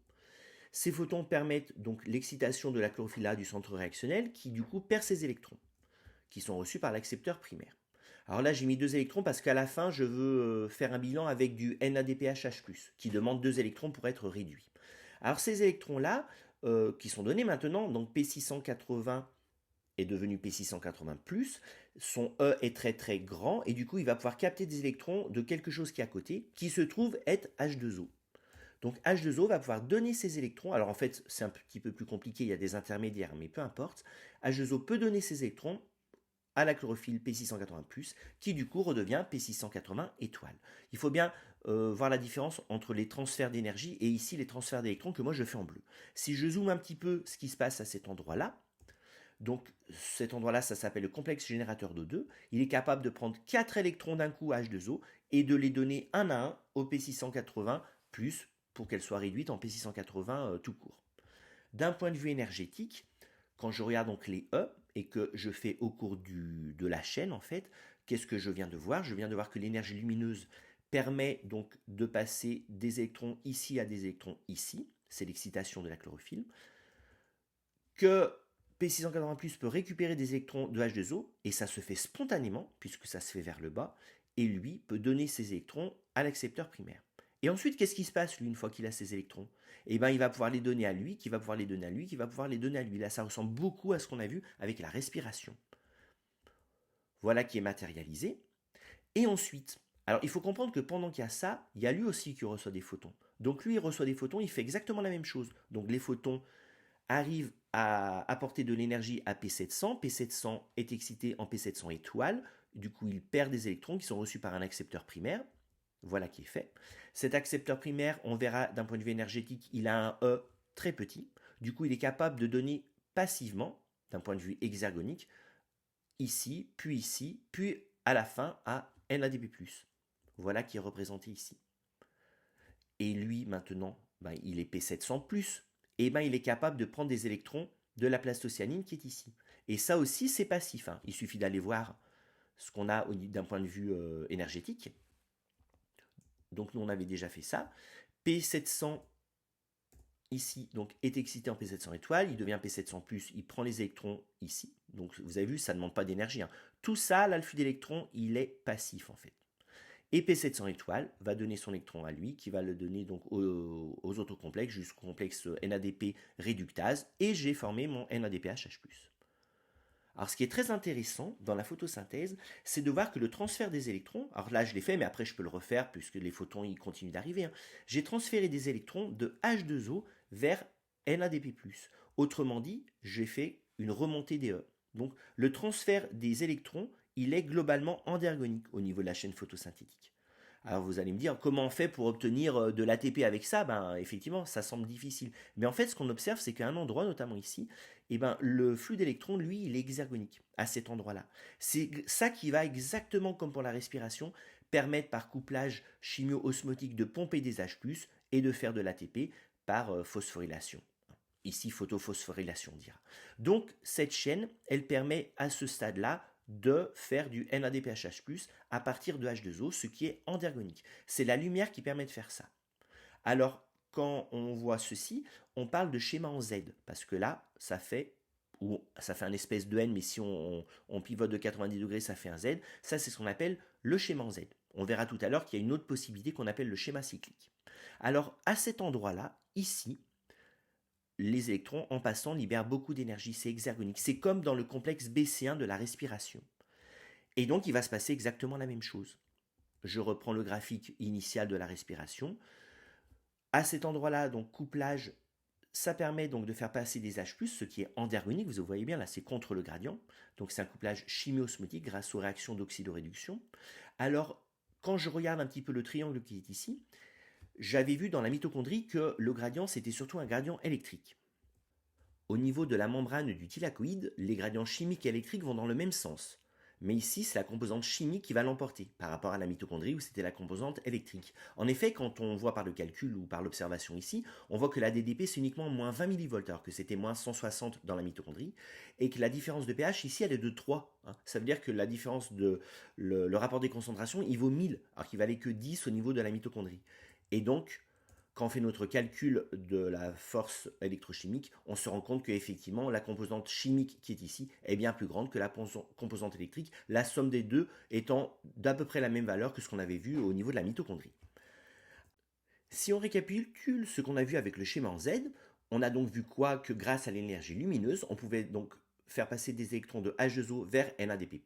Ces photons permettent donc l'excitation de la chlorophylle A du centre réactionnel qui du coup perd ses électrons, qui sont reçus par l'accepteur primaire. Alors là, j'ai mis 2 électrons parce qu'à la fin, je veux faire un bilan avec du NADPHH+, qui demande 2 électrons pour être réduit. Alors ces électrons-là, qui sont donnés maintenant, donc P680 est devenu P680+, son E est très très grand, et du coup, il va pouvoir capter des électrons de quelque chose qui est à côté, qui se trouve être H2O. Donc H2O va pouvoir donner ses électrons, alors en fait, c'est un petit peu plus compliqué, il y a des intermédiaires, mais peu importe. H2O peut donner ses électrons à la chlorophylle P680+, qui du coup redevient P680 étoile. Il faut bien voir la différence entre les transferts d'énergie et ici les transferts d'électrons que moi je fais en bleu. Si je zoome un petit peu ce qui se passe à cet endroit-là, donc cet endroit-là, ça s'appelle le complexe générateur d'O2, il est capable de prendre 4 électrons d'un coup à H2O et de les donner un à un au P680+, pour qu'elle soit réduite en P680 tout court. D'un point de vue énergétique, quand je regarde donc les E et que je fais au cours de la chaîne en fait, qu'est-ce que je viens de voir? Je viens de voir que l'énergie lumineuse permet donc de passer des électrons ici à des électrons ici, c'est l'excitation de la chlorophylle, que P680+ peut récupérer des électrons de H2O et ça se fait spontanément puisque ça se fait vers le bas et lui peut donner ses électrons à l'accepteur primaire. Et ensuite, qu'est-ce qui se passe lui une fois qu'il a ses électrons? Eh bien, il va pouvoir les donner à lui, qui va pouvoir les donner à lui, qui va pouvoir les donner à lui. Là, ça ressemble beaucoup à ce qu'on a vu avec la respiration. Voilà qui est matérialisé. Et ensuite, alors il faut comprendre que pendant qu'il y a ça, il y a lui aussi qui reçoit des photons. Donc lui, il reçoit des photons, il fait exactement la même chose. Donc les photons arrivent à apporter de l'énergie à P700. P700 est excité en P700 étoile. Du coup, il perd des électrons qui sont reçus par un accepteur primaire. Voilà qui est fait. Cet accepteur primaire, on verra d'un point de vue énergétique, il a un E très petit. Du coup, il est capable de donner passivement, d'un point de vue hexagonique, ici, puis à la fin à NADP+. Voilà qui est représenté ici. Et lui, maintenant, ben, il est P700+. Et ben, il est capable de prendre des électrons de la plastocyanine qui est ici. Et ça aussi, c'est passif. Hein. Il suffit d'aller voir ce qu'on a d'un point de vue énergétique. Donc nous on avait déjà fait ça. P700 ici donc est excité en P700 étoile, il devient P700+, il prend les électrons ici. Donc vous avez vu, ça ne demande pas d'énergie. Hein. Tout ça, là, le flux d'électrons, il est passif en fait. Et P700 étoile va donner son électron à lui, qui va le donner donc aux autres complexes, jusqu'au complexe NADP réductase, et j'ai formé mon NADPHH+. Alors ce qui est très intéressant dans la photosynthèse, c'est de voir que le transfert des électrons, alors là je l'ai fait mais après je peux le refaire puisque les photons ils continuent d'arriver, hein. J'ai transféré des électrons de H2O vers NADP+. Autrement dit, j'ai fait une remontée des E. Donc le transfert des électrons, il est globalement endergonique au niveau de la chaîne photosynthétique. Alors vous allez me dire, comment on fait pour obtenir de l'ATP avec ça? Ben effectivement, ça semble difficile. Mais en fait, ce qu'on observe, c'est qu'à un endroit, notamment ici, eh ben, le flux d'électrons, lui, il est exergonique à cet endroit-là. C'est ça qui va exactement comme pour la respiration, permettre par couplage chimio-osmotique de pomper des H+, et de faire de l'ATP par phosphorylation. Ici, photophosphorylation, on dira. Donc, cette chaîne, elle permet à ce stade-là de faire du NADPHH+, à partir de H2O, ce qui est endergonique. C'est la lumière qui permet de faire ça. Alors, quand on voit ceci, on parle de schéma en Z, parce que là, ça fait un espèce de N, mais si on pivote de 90 degrés, ça fait un Z. Ça, c'est ce qu'on appelle le schéma en Z. On verra tout à l'heure qu'il y a une autre possibilité qu'on appelle le schéma cyclique. Alors, à cet endroit-là, ici, les électrons, en passant, libèrent beaucoup d'énergie. C'est exergonique. C'est comme dans le complexe BC1 de la respiration. Et donc, il va se passer exactement la même chose. Je reprends le graphique initial de la respiration. À cet endroit-là, donc couplage, ça permet donc de faire passer des H+, ce qui est endergonique, vous voyez bien là, c'est contre le gradient. Donc c'est un couplage chimiosmotique grâce aux réactions d'oxydoréduction. Alors, quand je regarde un petit peu le triangle qui est ici, j'avais vu dans la mitochondrie que le gradient, c'était surtout un gradient électrique. Au niveau de la membrane du thylakoïde, les gradients chimiques et électriques vont dans le même sens. Mais ici, c'est la composante chimique qui va l'emporter, par rapport à la mitochondrie où c'était la composante électrique. En effet, quand on voit par le calcul ou par l'observation ici, on voit que la DDP c'est uniquement moins 20 mV, alors que c'était moins 160 dans la mitochondrie, et que la différence de pH ici, elle est de 3. Ça veut dire que la différence de le rapport des concentrations, il vaut 1000, alors qu'il valait que 10 au niveau de la mitochondrie. Et donc, quand on fait notre calcul de la force électrochimique, on se rend compte qu'effectivement, la composante chimique qui est ici est bien plus grande que la composante électrique, la somme des deux étant d'à peu près la même valeur que ce qu'on avait vu au niveau de la mitochondrie. Si on récapitule ce qu'on a vu avec le schéma en Z, on a donc vu quoi? Que grâce à l'énergie lumineuse, on pouvait donc faire passer des électrons de H2O vers NADP+.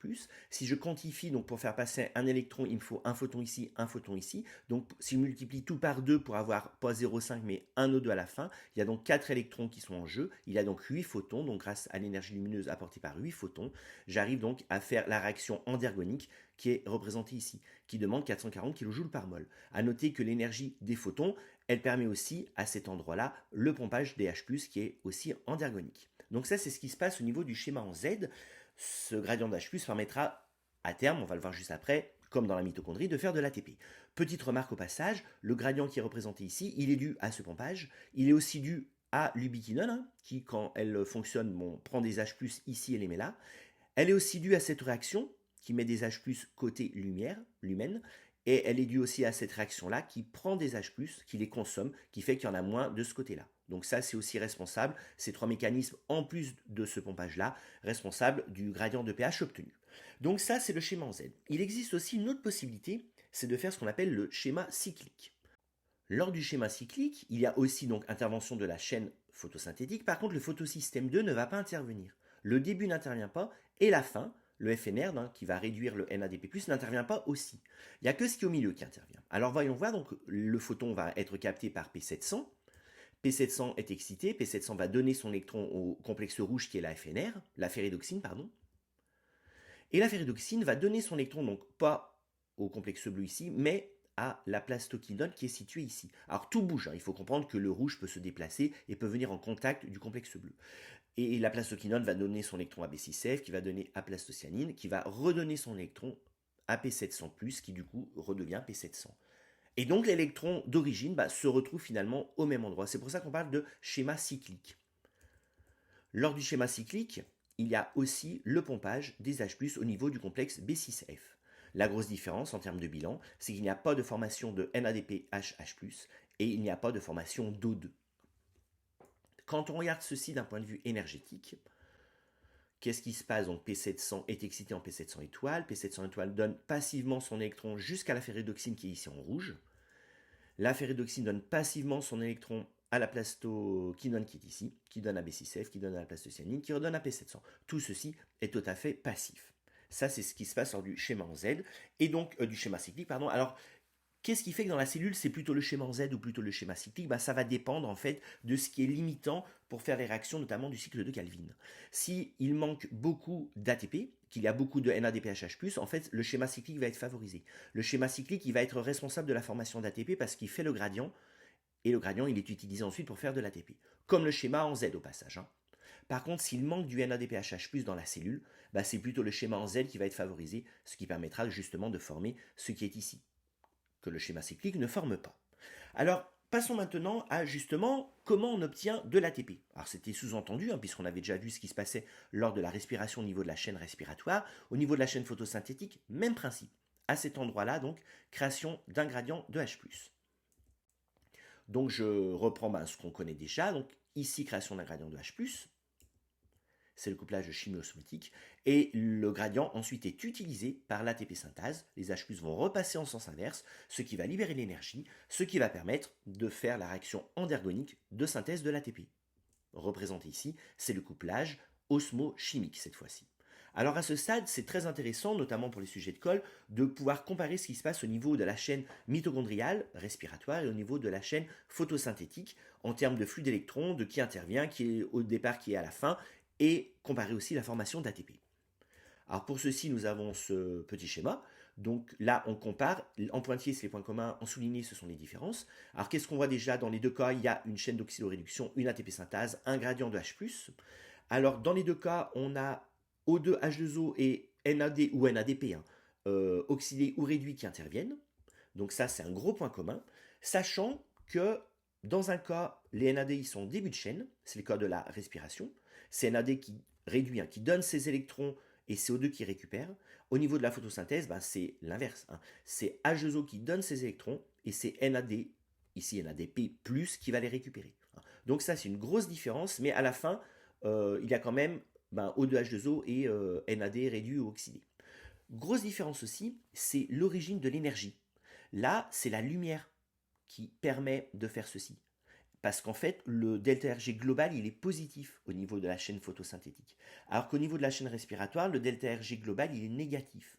Si je quantifie, donc pour faire passer un électron, il me faut un photon ici, un photon ici. Donc si je multiplie tout par 2 pour avoir pas 0,5 mais 1 O2 à la fin, il y a donc 4 électrons qui sont en jeu. Il y a donc 8 photons, donc grâce à l'énergie lumineuse apportée par 8 photons, j'arrive donc à faire la réaction endergonique qui est représentée ici, qui demande 440 kJ par mol. À noter que l'énergie des photons, elle permet aussi à cet endroit-là le pompage des H+, qui est aussi endergonique. Donc ça, c'est ce qui se passe au niveau du schéma en Z. Ce gradient d'H+, permettra à terme, on va le voir juste après, comme dans la mitochondrie, de faire de l'ATP. Petite remarque au passage, le gradient qui est représenté ici, il est dû à ce pompage. Il est aussi dû à l'ubiquinone, qui, quand elle fonctionne, prend des H+, ici et les met là. Elle est aussi due à cette réaction, qui met des H+, côté lumière, lumen, et elle est due aussi à cette réaction-là qui prend des H+, qui les consomme, qui fait qu'il y en a moins de ce côté-là. Donc ça, c'est aussi responsable, ces trois mécanismes, en plus de ce pompage-là, responsables du gradient de pH obtenu. Donc ça, c'est le schéma en Z. Il existe aussi une autre possibilité, c'est de faire ce qu'on appelle le schéma cyclique. Lors du schéma cyclique, il y a aussi donc intervention de la chaîne photosynthétique. Par contre, le photosystème 2 ne va pas intervenir. Le début n'intervient pas et la fin, le FNR, qui va réduire le NADP+, n'intervient pas aussi. Il n'y a que ce qui est au milieu qui intervient. Alors voyons voir, donc le photon va être capté par P700. P700 est excité, P700 va donner son électron au complexe rouge qui est la FNR, la ferridoxine, pardon. Et la ferridoxine va donner son électron, donc pas au complexe bleu ici, mais à la plastoquinone qui est située ici. Alors tout bouge, il faut comprendre que le rouge peut se déplacer et peut venir en contact du complexe bleu. Et la plastoquinone va donner son électron à B6F, qui va donner à plastocyanine, qui va redonner son électron à P700+, qui du coup redevient P700. Et donc l'électron d'origine se retrouve finalement au même endroit. C'est pour ça qu'on parle de schéma cyclique. Lors du schéma cyclique, il y a aussi le pompage des H+, au niveau du complexe B6F. La grosse différence en termes de bilan, c'est qu'il n'y a pas de formation de NADPHH+, et il n'y a pas de formation d'O2. Quand on regarde ceci d'un point de vue énergétique, qu'est-ce qui se passe? Donc P700 est excité en P700 étoile. P700 étoile donne passivement son électron jusqu'à la ferridoxine qui est ici en rouge. La ferridoxine donne passivement son électron à la plastoquinone qui est ici, qui donne à B6F, qui donne à la plastocyanine, qui redonne à P700. Tout ceci est tout à fait passif. Ça, c'est ce qui se passe lors du schéma en Z, et donc du schéma cyclique, pardon. Alors, qu'est-ce qui fait que dans la cellule, c'est plutôt le schéma en Z ou plutôt le schéma cyclique? Ça va dépendre en fait de ce qui est limitant pour faire les réactions, notamment du cycle de Calvin. S'il manque beaucoup d'ATP, qu'il y a beaucoup de NADPHH+, en fait, le schéma cyclique va être favorisé. Le schéma cyclique, il va être responsable de la formation d'ATP parce qu'il fait le gradient, et le gradient, il est utilisé ensuite pour faire de l'ATP. Comme le schéma en Z au passage. Par contre, s'il manque du NADPHH+ dans la cellule, c'est plutôt le schéma en Z qui va être favorisé, ce qui permettra justement de former ce qui est ici, que le schéma cyclique ne forme pas. Alors, passons maintenant à justement comment on obtient de l'ATP. Alors c'était sous-entendu, puisqu'on avait déjà vu ce qui se passait lors de la respiration au niveau de la chaîne respiratoire. Au niveau de la chaîne photosynthétique, même principe. À cet endroit-là, donc, création d'un gradient de H+. Donc je reprends ce qu'on connaît déjà. Donc ici, création d'un gradient de H+, c'est le couplage chimiosmotique, et le gradient ensuite est utilisé par l'ATP synthase. Les H+ vont repasser en sens inverse, ce qui va libérer l'énergie, ce qui va permettre de faire la réaction endergonique de synthèse de l'ATP. Représenté ici, c'est le couplage osmochimique cette fois-ci. Alors à ce stade, c'est très intéressant, notamment pour les sujets de colle, de pouvoir comparer ce qui se passe au niveau de la chaîne mitochondriale, respiratoire, et au niveau de la chaîne photosynthétique, en termes de flux d'électrons, de qui intervient, qui est au départ, qui est à la fin, et comparer aussi la formation d'ATP. Alors pour ceci, nous avons ce petit schéma. Donc là, on compare. En pointillé, c'est les points communs. En souligné, ce sont les différences. Alors qu'est-ce qu'on voit déjà dans les deux cas? Il y a une chaîne d'oxydoréduction, une ATP synthase, un gradient de H+. Alors dans les deux cas, on a O2, H2O et NAD ou NADP, oxydés ou réduits qui interviennent. Donc ça, c'est un gros point commun. Sachant que dans un cas, les NAD ils sont au début de chaîne, c'est le cas de la respiration. C'est NAD qui réduit, qui donne ses électrons et CO2 qui récupère. Au niveau de la photosynthèse, c'est l'inverse. C'est H2O qui donne ses électrons et c'est NAD, ici NADP+, qui va les récupérer. Donc ça, c'est une grosse différence, mais à la fin, il y a quand même O2H2O et NAD réduit ou oxydé. Grosse différence aussi, c'est l'origine de l'énergie. Là, c'est la lumière qui permet de faire ceci. Parce qu'en fait, le ΔRG global, il est positif au niveau de la chaîne photosynthétique. Alors qu'au niveau de la chaîne respiratoire, le ΔRG global, il est négatif.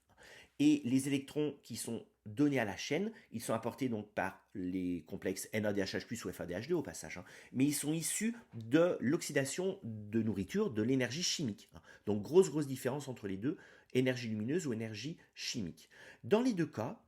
Et les électrons qui sont donnés à la chaîne, ils sont apportés donc par les complexes NADHH+ ou FADH2 au passage, mais ils sont issus de l'oxydation de nourriture, de l'énergie chimique. Donc grosse différence entre les deux, énergie lumineuse ou énergie chimique. Dans les deux cas,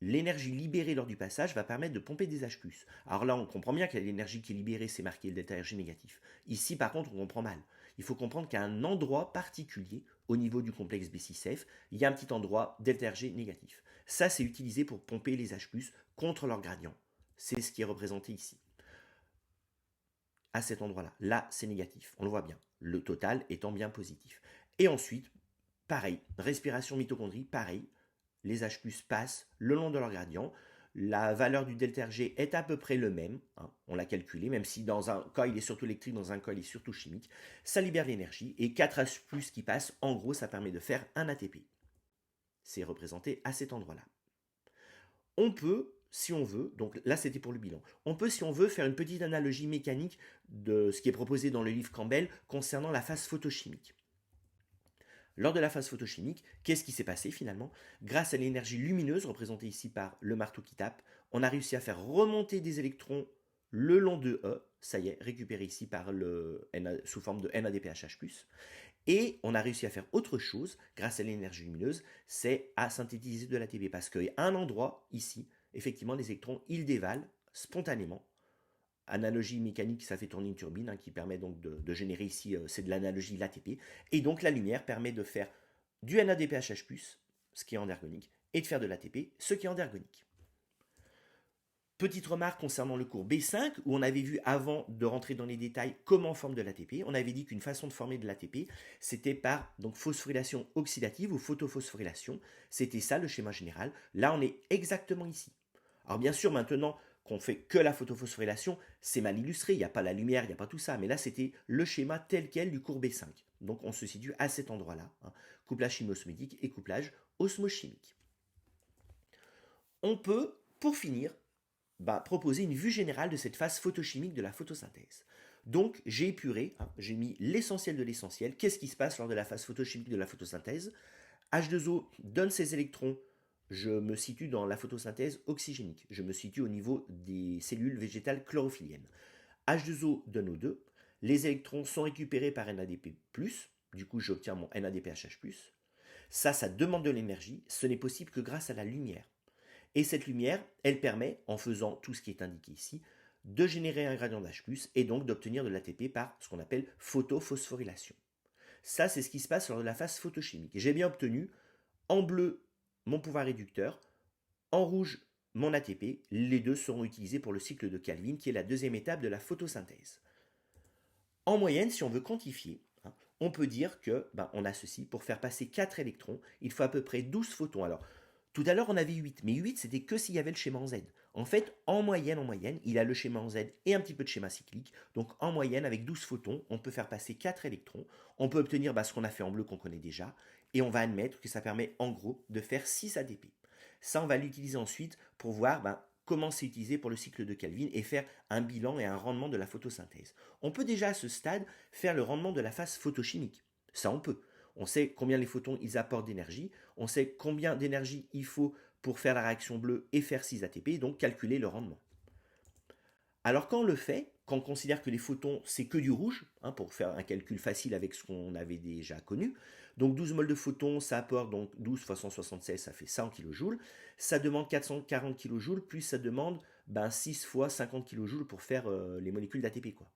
l'énergie libérée lors du passage va permettre de pomper des H+. Alors là, on comprend bien que l'énergie qui est libérée, c'est marqué le ΔRG négatif. Ici, par contre, on comprend mal. Il faut comprendre qu'à un endroit particulier, au niveau du complexe B6F, il y a un petit endroit ΔRG négatif. Ça, c'est utilisé pour pomper les H+, contre leur gradient. C'est ce qui est représenté ici. À cet endroit-là. Là, c'est négatif. On le voit bien. Le total étant bien positif. Et ensuite, pareil, respiration mitochondrie, pareil. Les H+ passent le long de leur gradient. La valeur du ΔRG est à peu près le même, on l'a calculé, même si dans un cas il est surtout électrique, dans un cas il est surtout chimique. Ça libère l'énergie, et 4 H+ qui passent, en gros ça permet de faire un ATP. C'est représenté à cet endroit-là. On peut, si on veut, donc là c'était pour le bilan, on peut si on veut faire une petite analogie mécanique de ce qui est proposé dans le livre Campbell concernant la phase photochimique. Lors de la phase photochimique, qu'est-ce qui s'est passé finalement? Grâce à l'énergie lumineuse, représentée ici par le marteau qui tape, on a réussi à faire remonter des électrons le long de E, ça y est, récupéré ici par sous forme de NADPHH+. Et on a réussi à faire autre chose, grâce à l'énergie lumineuse, c'est à synthétiser de l'ATP. Parce qu'à un endroit, ici, effectivement, les électrons, ils dévalent spontanément. Analogie mécanique, ça fait tourner une turbine qui permet donc de générer ici, c'est de l'analogie l'ATP. Et donc la lumière permet de faire du NADPHH+, ce qui est endergonique, et de faire de l'ATP, ce qui est endergonique. Petite remarque concernant le cours B5, où on avait vu avant de rentrer dans les détails comment on forme de l'ATP. On avait dit qu'une façon de former de l'ATP, c'était par donc phosphorylation oxydative ou photophosphorylation. C'était ça le schéma général. Là, on est exactement ici. Alors bien sûr, maintenant qu'on fait que la photophosphorylation, c'est mal illustré, il n'y a pas la lumière, il n'y a pas tout ça, mais là c'était le schéma tel quel du cours B5. Donc on se situe à cet endroit-là, couplage chimiosmotique et couplage osmochimique. On peut, pour finir, proposer une vue générale de cette phase photochimique de la photosynthèse. Donc j'ai épuré, j'ai mis l'essentiel de l'essentiel. Qu'est-ce qui se passe lors de la phase photochimique de la photosynthèse? H2O donne ses électrons. Je me situe dans la photosynthèse oxygénique. Je me situe au niveau des cellules végétales chlorophylliennes. H2O donne O2. Les électrons sont récupérés par NADP+. Du coup, j'obtiens mon NADPHH+. Ça demande de l'énergie, ce n'est possible que grâce à la lumière. Et cette lumière, elle permet, en faisant tout ce qui est indiqué ici, de générer un gradient d'H+, et donc d'obtenir de l'ATP par ce qu'on appelle photophosphorylation. Ça, c'est ce qui se passe lors de la phase photochimique. J'ai bien obtenu, en bleu, mon pouvoir réducteur, en rouge, mon ATP. Les deux seront utilisés pour le cycle de Calvin, qui est la deuxième étape de la photosynthèse. En moyenne, si on veut quantifier, on peut dire que on a ceci. Pour faire passer 4 électrons, il faut à peu près 12 photons. Alors, tout à l'heure, on avait 8, mais 8, c'était que s'il y avait le schéma en Z. En fait, en moyenne, il a le schéma en Z et un petit peu de schéma cyclique. Donc, en moyenne, avec 12 photons, on peut faire passer 4 électrons. On peut obtenir ce qu'on a fait en bleu, qu'on connaît déjà. Et on va admettre que ça permet, en gros, de faire 6 ATP. Ça, on va l'utiliser ensuite pour voir comment c'est utilisé pour le cycle de Calvin et faire un bilan et un rendement de la photosynthèse. On peut déjà à ce stade faire le rendement de la phase photochimique. Ça, on peut. On sait combien les photons ils apportent d'énergie, on sait combien d'énergie il faut pour faire la réaction bleue et faire 6 ATP, donc calculer le rendement. Alors quand on le fait, quand on considère que les photons c'est que du rouge, pour faire un calcul facile avec ce qu'on avait déjà connu, donc 12 moles de photons, ça apporte donc 12 fois 176, ça fait 100 kJ, ça demande 440 kJ, plus ça demande 6 fois 50 kJ pour faire les molécules d'ATP, quoi.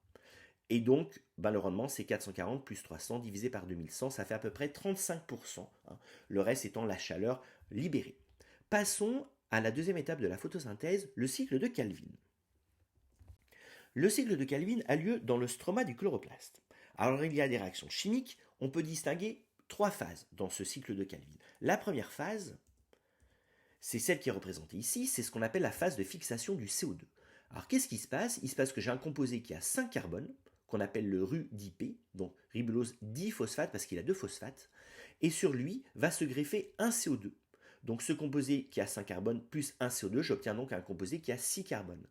Et donc, le rendement, c'est 440 plus 300 divisé par 2100, ça fait à peu près 35%, le reste étant la chaleur libérée. Passons à la deuxième étape de la photosynthèse, le cycle de Calvin. Le cycle de Calvin a lieu dans le stroma du chloroplaste. Alors, il y a des réactions chimiques, on peut distinguer 3 phases dans ce cycle de Calvin. La première phase, c'est celle qui est représentée ici, c'est ce qu'on appelle la phase de fixation du CO2. Alors, qu'est-ce qui se passe? Il se passe que j'ai un composé qui a 5 carbones, qu'on appelle le RU-dipé, donc ribulose diphosphate parce qu'il a 2 phosphates, et sur lui va se greffer un CO2. Donc ce composé qui a 5 carbones plus un CO2, j'obtiens donc un composé qui a 6 carbones.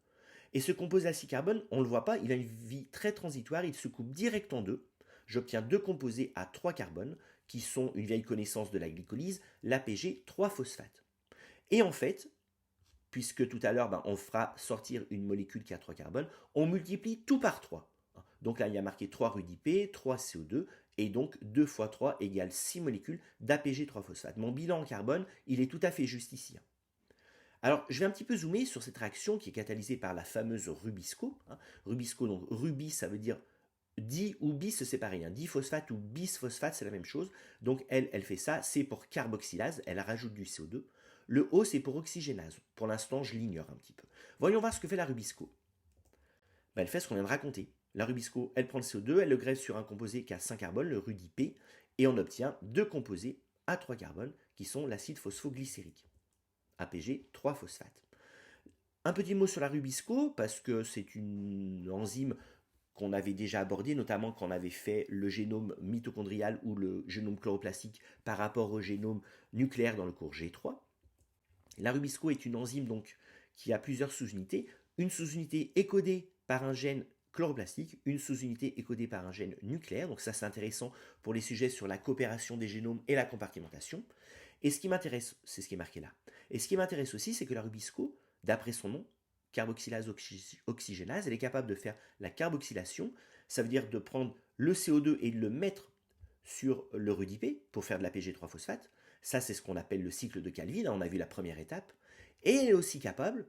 Et ce composé à 6 carbones, on ne le voit pas, il a une vie très transitoire, il se coupe direct en deux. J'obtiens 2 composés à 3 carbones, qui sont une vieille connaissance de la glycolyse, l'APG 3-phosphate. Et en fait, puisque tout à l'heure on fera sortir une molécule qui a 3 carbones, on multiplie tout par 3. Donc là, il y a marqué 3 RUDIP, 3 CO2, et donc 2 fois 3 égale 6 molécules d'APG 3-phosphate. Mon bilan en carbone, il est tout à fait juste ici. Alors, je vais un petit peu zoomer sur cette réaction qui est catalysée par la fameuse Rubisco. Rubisco, donc Rubi, ça veut dire di ou bis, c'est pareil. Diphosphate ou bisphosphate, c'est la même chose. Donc, elle fait ça, c'est pour carboxylase, elle rajoute du CO2. Le O, c'est pour oxygénase. Pour l'instant, je l'ignore un petit peu. Voyons voir ce que fait la Rubisco. Elle fait ce qu'on vient de raconter. La Rubisco, elle prend le CO2, elle le greffe sur un composé qui a 5 carbones, le RUDIP, et on obtient 2 composés à 3 carbones qui sont l'acide phosphoglycérique, APG 3-phosphate. Un petit mot sur la Rubisco, parce que c'est une enzyme qu'on avait déjà abordée, notamment quand on avait fait le génome mitochondrial ou le génome chloroplastique par rapport au génome nucléaire dans le cours G3. La Rubisco est une enzyme donc qui a plusieurs sous-unités. Une sous-unité est codée par un gène chloroplastique, une sous-unité est codée par un gène nucléaire, donc ça c'est intéressant pour les sujets sur la coopération des génomes et la compartimentation. Et ce qui m'intéresse, c'est ce qui est marqué là. Et ce qui m'intéresse aussi, c'est que la Rubisco, d'après son nom, carboxylase oxygénase, elle est capable de faire la carboxylation, ça veut dire de prendre le CO2 et de le mettre sur le RUDIP pour faire de l'APG 3-phosphate. Ça, c'est ce qu'on appelle le cycle de Calvin, on a vu la première étape. Et elle est aussi capable,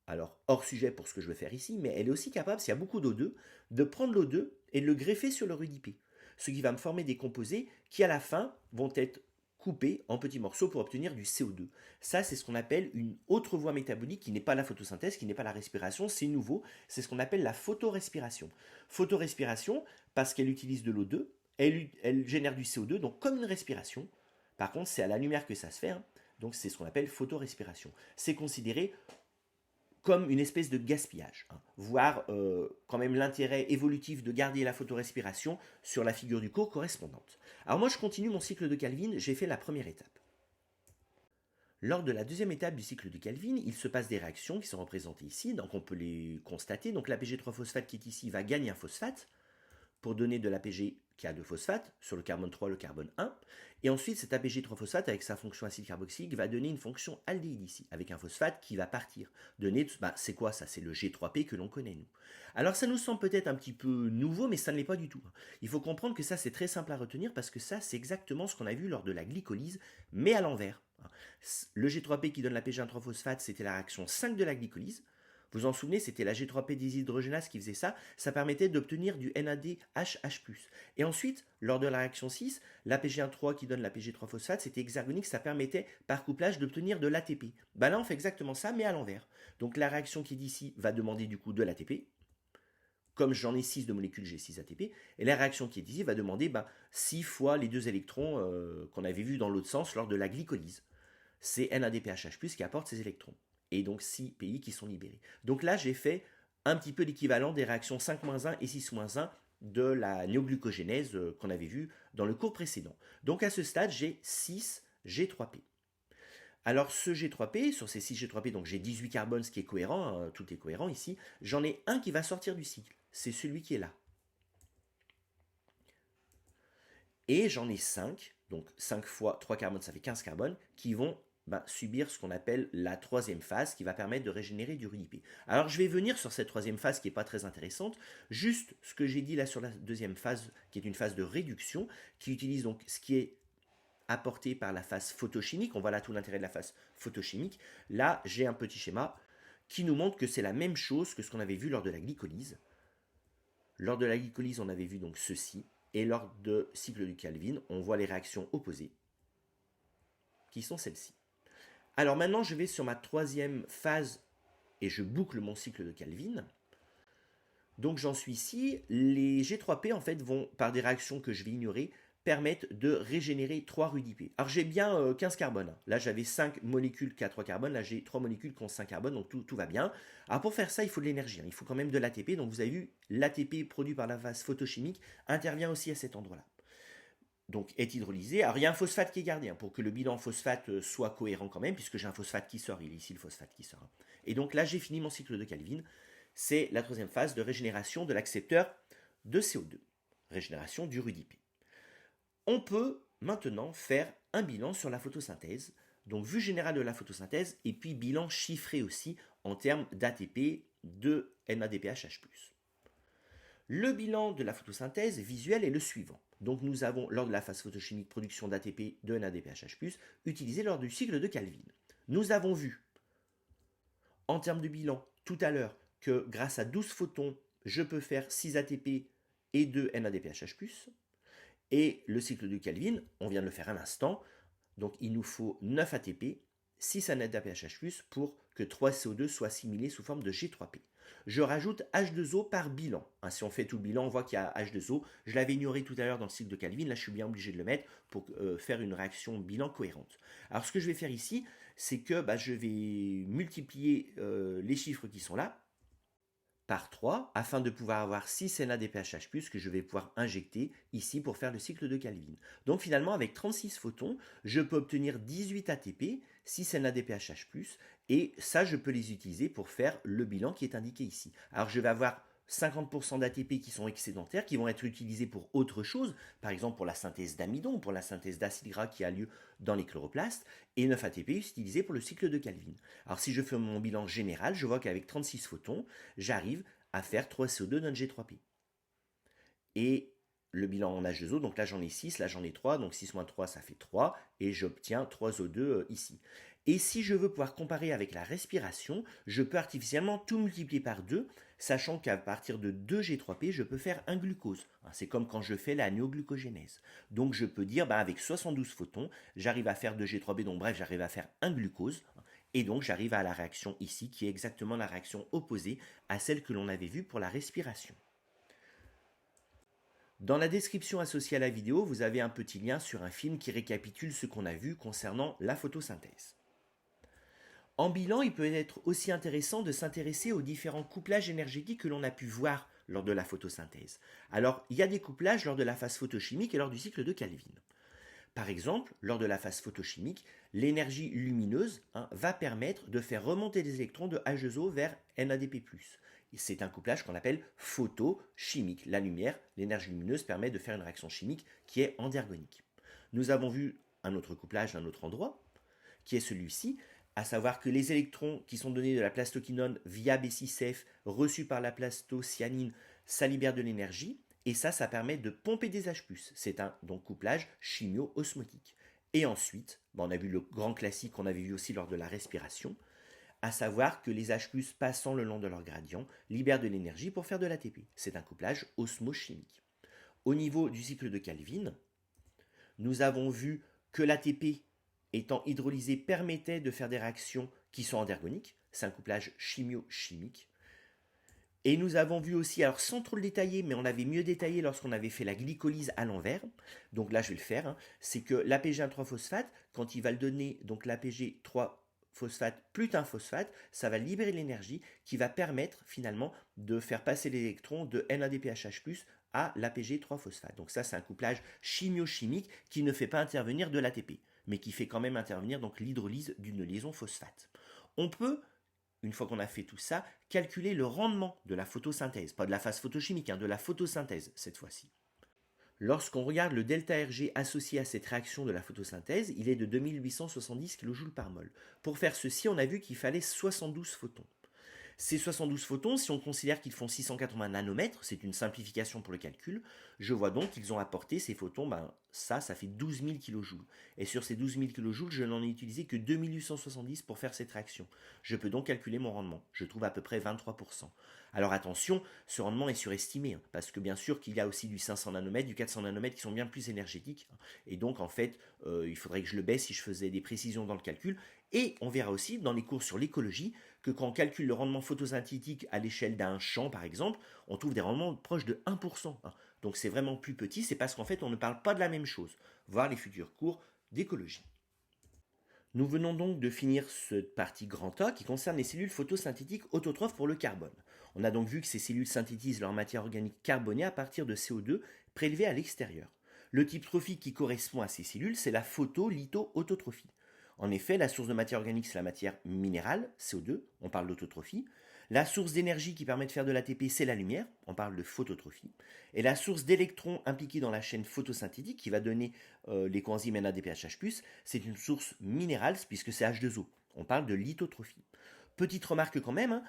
alors hors sujet pour ce que je veux faire ici, mais elle est aussi capable, s'il y a beaucoup d'O2, de prendre l'O2 et de le greffer sur le RUDIP. Ce qui va me former des composés qui, à la fin, vont être coupés en petits morceaux pour obtenir du CO2. Ça, c'est ce qu'on appelle une autre voie métabolique qui n'est pas la photosynthèse, qui n'est pas la respiration, c'est nouveau, c'est ce qu'on appelle la photorespiration. Photorespiration, parce qu'elle utilise de l'O2, elle génère du CO2, donc comme une respiration. Par contre, c'est à la lumière que ça se fait, donc c'est ce qu'on appelle photorespiration. C'est considéré comme une espèce de gaspillage, voire quand même l'intérêt évolutif de garder la photorespiration sur la figure du cours correspondante. Alors moi je continue mon cycle de Calvin, j'ai fait la première étape. Lors de la deuxième étape du cycle de Calvin, il se passe des réactions qui sont représentées ici, donc on peut les constater. Donc l'APG 3-phosphate qui est ici va gagner un phosphate pour donner de l'APG qui a deux phosphates, sur le carbone 3, le carbone 1. Et ensuite, cet APG3-phosphate, avec sa fonction acide carboxylique, va donner une fonction aldéhyde ici, avec un phosphate qui va partir. Donner, c'est quoi ça? C'est le G3P que l'on connaît, nous. Alors, ça nous semble peut-être un petit peu nouveau, mais ça ne l'est pas du tout. Il faut comprendre que ça, c'est très simple à retenir, parce que ça, c'est exactement ce qu'on a vu lors de la glycolyse, mais à l'envers. Le G3P qui donne la PG1,3-phosphate, c'était la réaction 5 de la glycolyse. Vous vous en souvenez, c'était la G3P déshydrogénase qui faisait ça. Ça permettait d'obtenir du NADHH+. Et ensuite, lors de la réaction 6, la PG1,3 qui donne la PG3-phosphate, c'était hexargonique, ça permettait par couplage d'obtenir de l'ATP. Ben là, on fait exactement ça, mais à l'envers. Donc la réaction qui est ici va demander du coup de l'ATP. Comme j'en ai 6 de molécules, j'ai 6 ATP. Et la réaction qui est ici va demander 6 fois les 2 électrons qu'on avait vus dans l'autre sens lors de la glycolyse. C'est NADPHH+, qui apporte ces électrons. Et donc 6 pays qui sont libérés. Donc là, j'ai fait un petit peu l'équivalent des réactions 5-1 et 6-1 de la néoglucogénèse qu'on avait vu dans le cours précédent. Donc à ce stade, j'ai 6 G3P. Alors ce G3P, sur ces 6 G3P, donc j'ai 18 carbones, ce qui est cohérent, tout est cohérent ici, j'en ai un qui va sortir du cycle. C'est celui qui est là. Et j'en ai 5, donc 5 fois 3 carbones, ça fait 15 carbones, qui vont subir ce qu'on appelle la troisième phase qui va permettre de régénérer du RUDP. Alors je vais venir sur cette troisième phase qui n'est pas très intéressante, juste ce que j'ai dit là sur la deuxième phase, qui est une phase de réduction, qui utilise donc ce qui est apporté par la phase photochimique. On voit là tout l'intérêt de la phase photochimique. Là, j'ai un petit schéma qui nous montre que c'est la même chose que ce qu'on avait vu lors de la glycolyse. Lors de la glycolyse, on avait vu donc ceci, et lors de cycle de Calvin, on voit les réactions opposées, qui sont celles-ci. Alors maintenant, je vais sur ma troisième phase et je boucle mon cycle de Calvin. Donc j'en suis ici. Les G3P en fait vont, par des réactions que je vais ignorer, permettre de régénérer 3 RUDP. Alors j'ai bien 15 carbones. Là j'avais 5 molécules qui ont 3 carbones. Là j'ai 3 molécules qui ont 5 carbones, donc tout va bien. Alors pour faire ça, il faut de l'énergie. Il faut quand même de l'ATP. Donc vous avez vu, l'ATP produit par la phase photochimique intervient aussi à cet endroit-là. Donc est hydrolysé. Alors il y a un phosphate qui est gardé pour que le bilan phosphate soit cohérent quand même, puisque j'ai un phosphate qui sort, il est ici le phosphate qui sort. Et donc là j'ai fini mon cycle de Calvin. C'est la troisième phase de régénération de l'accepteur de CO2, régénération du RUDP. On peut maintenant faire un bilan sur la photosynthèse, donc vue générale de la photosynthèse, et puis bilan chiffré aussi en termes d'ATP de NADPHH+. Le bilan de la photosynthèse visuelle est le suivant. Donc nous avons, lors de la phase photochimique, production d'ATP de NADPHH+, utilisée lors du cycle de Calvin. Nous avons vu, en termes de bilan, tout à l'heure, que grâce à 12 photons, je peux faire 6 ATP et 2 NADPHH+. Et le cycle de Calvin, on vient de le faire un instant, donc il nous faut 9 ATP, 6 NADPHH+, pour que 3 CO2 soient assimilés sous forme de G3P. Je rajoute H2O par bilan. Si on fait tout le bilan, on voit qu'il y a H2O. Je l'avais ignoré tout à l'heure dans le cycle de Calvin. Là, je suis bien obligé de le mettre pour faire une réaction bilan cohérente. Alors, ce que je vais faire ici, c'est que je vais multiplier les chiffres qui sont là par 3 afin de pouvoir avoir 6 NADPHH+, que je vais pouvoir injecter ici pour faire le cycle de Calvin. Donc finalement, avec 36 photons, je peux obtenir 18 ATP, 6 NADPHH+, et ça, je peux les utiliser pour faire le bilan qui est indiqué ici. Alors je vais avoir 50% d'ATP qui sont excédentaires, qui vont être utilisés pour autre chose, par exemple pour la synthèse d'amidon, pour la synthèse d'acides gras qui a lieu dans les chloroplastes, et 9 ATP utilisés pour le cycle de Calvin. Alors si je fais mon bilan général, je vois qu'avec 36 photons, j'arrive à faire 3 CO2 d'un G3P. Et le bilan en H2O, donc là j'en ai 6, là j'en ai 3, donc 6 moins 3 ça fait 3, et j'obtiens 3 O2 ici. Et si je veux pouvoir comparer avec la respiration, je peux artificiellement tout multiplier par 2, sachant qu'à partir de 2 G3P, je peux faire un glucose. C'est comme quand je fais la néoglucogénèse. Donc je peux dire, avec 72 photons, j'arrive à faire 2 G3P, donc bref, j'arrive à faire un glucose. Et donc j'arrive à la réaction ici, qui est exactement la réaction opposée à celle que l'on avait vue pour la respiration. Dans la description associée à la vidéo, vous avez un petit lien sur un film qui récapitule ce qu'on a vu concernant la photosynthèse. En bilan, il peut être aussi intéressant de s'intéresser aux différents couplages énergétiques que l'on a pu voir lors de la photosynthèse. Alors, il y a des couplages lors de la phase photochimique et lors du cycle de Calvin. Par exemple, lors de la phase photochimique, l'énergie lumineuse va permettre de faire remonter des électrons de H2O vers NADP+. C'est un couplage qu'on appelle photochimique. La lumière, l'énergie lumineuse permet de faire une réaction chimique qui est endergonique. Nous avons vu un autre couplage à un autre endroit, qui est celui-ci, à savoir que les électrons qui sont donnés de la plastoquinone via B6F reçus par la plastocyanine, ça libère de l'énergie, et ça permet de pomper des H+. C'est un donc couplage chimio-osmotique. Et ensuite, on a vu le grand classique qu'on avait vu aussi lors de la respiration, à savoir que les H+, passant le long de leur gradient, libèrent de l'énergie pour faire de l'ATP. C'est un couplage osmochimique. Au niveau du cycle de Calvin, nous avons vu que l'ATP étant hydrolysé permettait de faire des réactions qui sont endergoniques. C'est un couplage chimio-chimique. Et nous avons vu aussi, alors sans trop le détailler, mais on avait mieux détaillé lorsqu'on avait fait la glycolyse à l'envers. Donc là, je vais le faire. C'est que l'APG1,3-phosphate, quand il va le donner, donc l'APG3-phosphate plus un phosphate, ça va libérer l'énergie qui va permettre finalement de faire passer l'électron de NADPHH+, à l'APG3-phosphate. Donc ça, c'est un couplage chimio-chimique qui ne fait pas intervenir de l'ATP, mais qui fait quand même intervenir donc l'hydrolyse d'une liaison phosphate. On peut, une fois qu'on a fait tout ça, calculer le rendement de la photosynthèse, pas de la phase photochimique, de la photosynthèse cette fois-ci. Lorsqu'on regarde le ΔRG associé à cette réaction de la photosynthèse, il est de 2870 kJ par mol. Pour faire ceci, on a vu qu'il fallait 72 photons. Ces 72 photons, si on considère qu'ils font 680 nanomètres, c'est une simplification pour le calcul, je vois donc qu'ils ont apporté ces photons, ça fait 12 000 kJ. Et sur ces 12 000 kJ, je n'en ai utilisé que 2870 pour faire cette réaction. Je peux donc calculer mon rendement. Je trouve à peu près 23%. Alors attention, ce rendement est surestimé, parce que bien sûr qu'il y a aussi du 500 nanomètres, du 400 nanomètres qui sont bien plus énergétiques. Et donc en fait, il faudrait que je le baisse si je faisais des précisions dans le calcul. Et on verra aussi dans les cours sur l'écologie que quand on calcule le rendement photosynthétique à l'échelle d'un champ, par exemple, on trouve des rendements proches de 1%. Donc c'est vraiment plus petit, c'est parce qu'en fait on ne parle pas de la même chose. Voir les futurs cours d'écologie. Nous venons donc de finir cette partie grand A qui concerne les cellules photosynthétiques autotrophes pour le carbone. On a donc vu que ces cellules synthétisent leur matière organique carbonée à partir de CO2 prélevé à l'extérieur. Le type trophique qui correspond à ces cellules, c'est la photolitho-autotrophie. En effet, la source de matière organique, c'est la matière minérale, CO2, on parle d'autotrophie. La source d'énergie qui permet de faire de l'ATP, c'est la lumière, on parle de phototrophie. Et la source d'électrons impliqués dans la chaîne photosynthétique, qui va donner les coenzymes NADPHH+, c'est une source minérale, puisque c'est H2O. On parle de lithotrophie. Petite remarque quand même,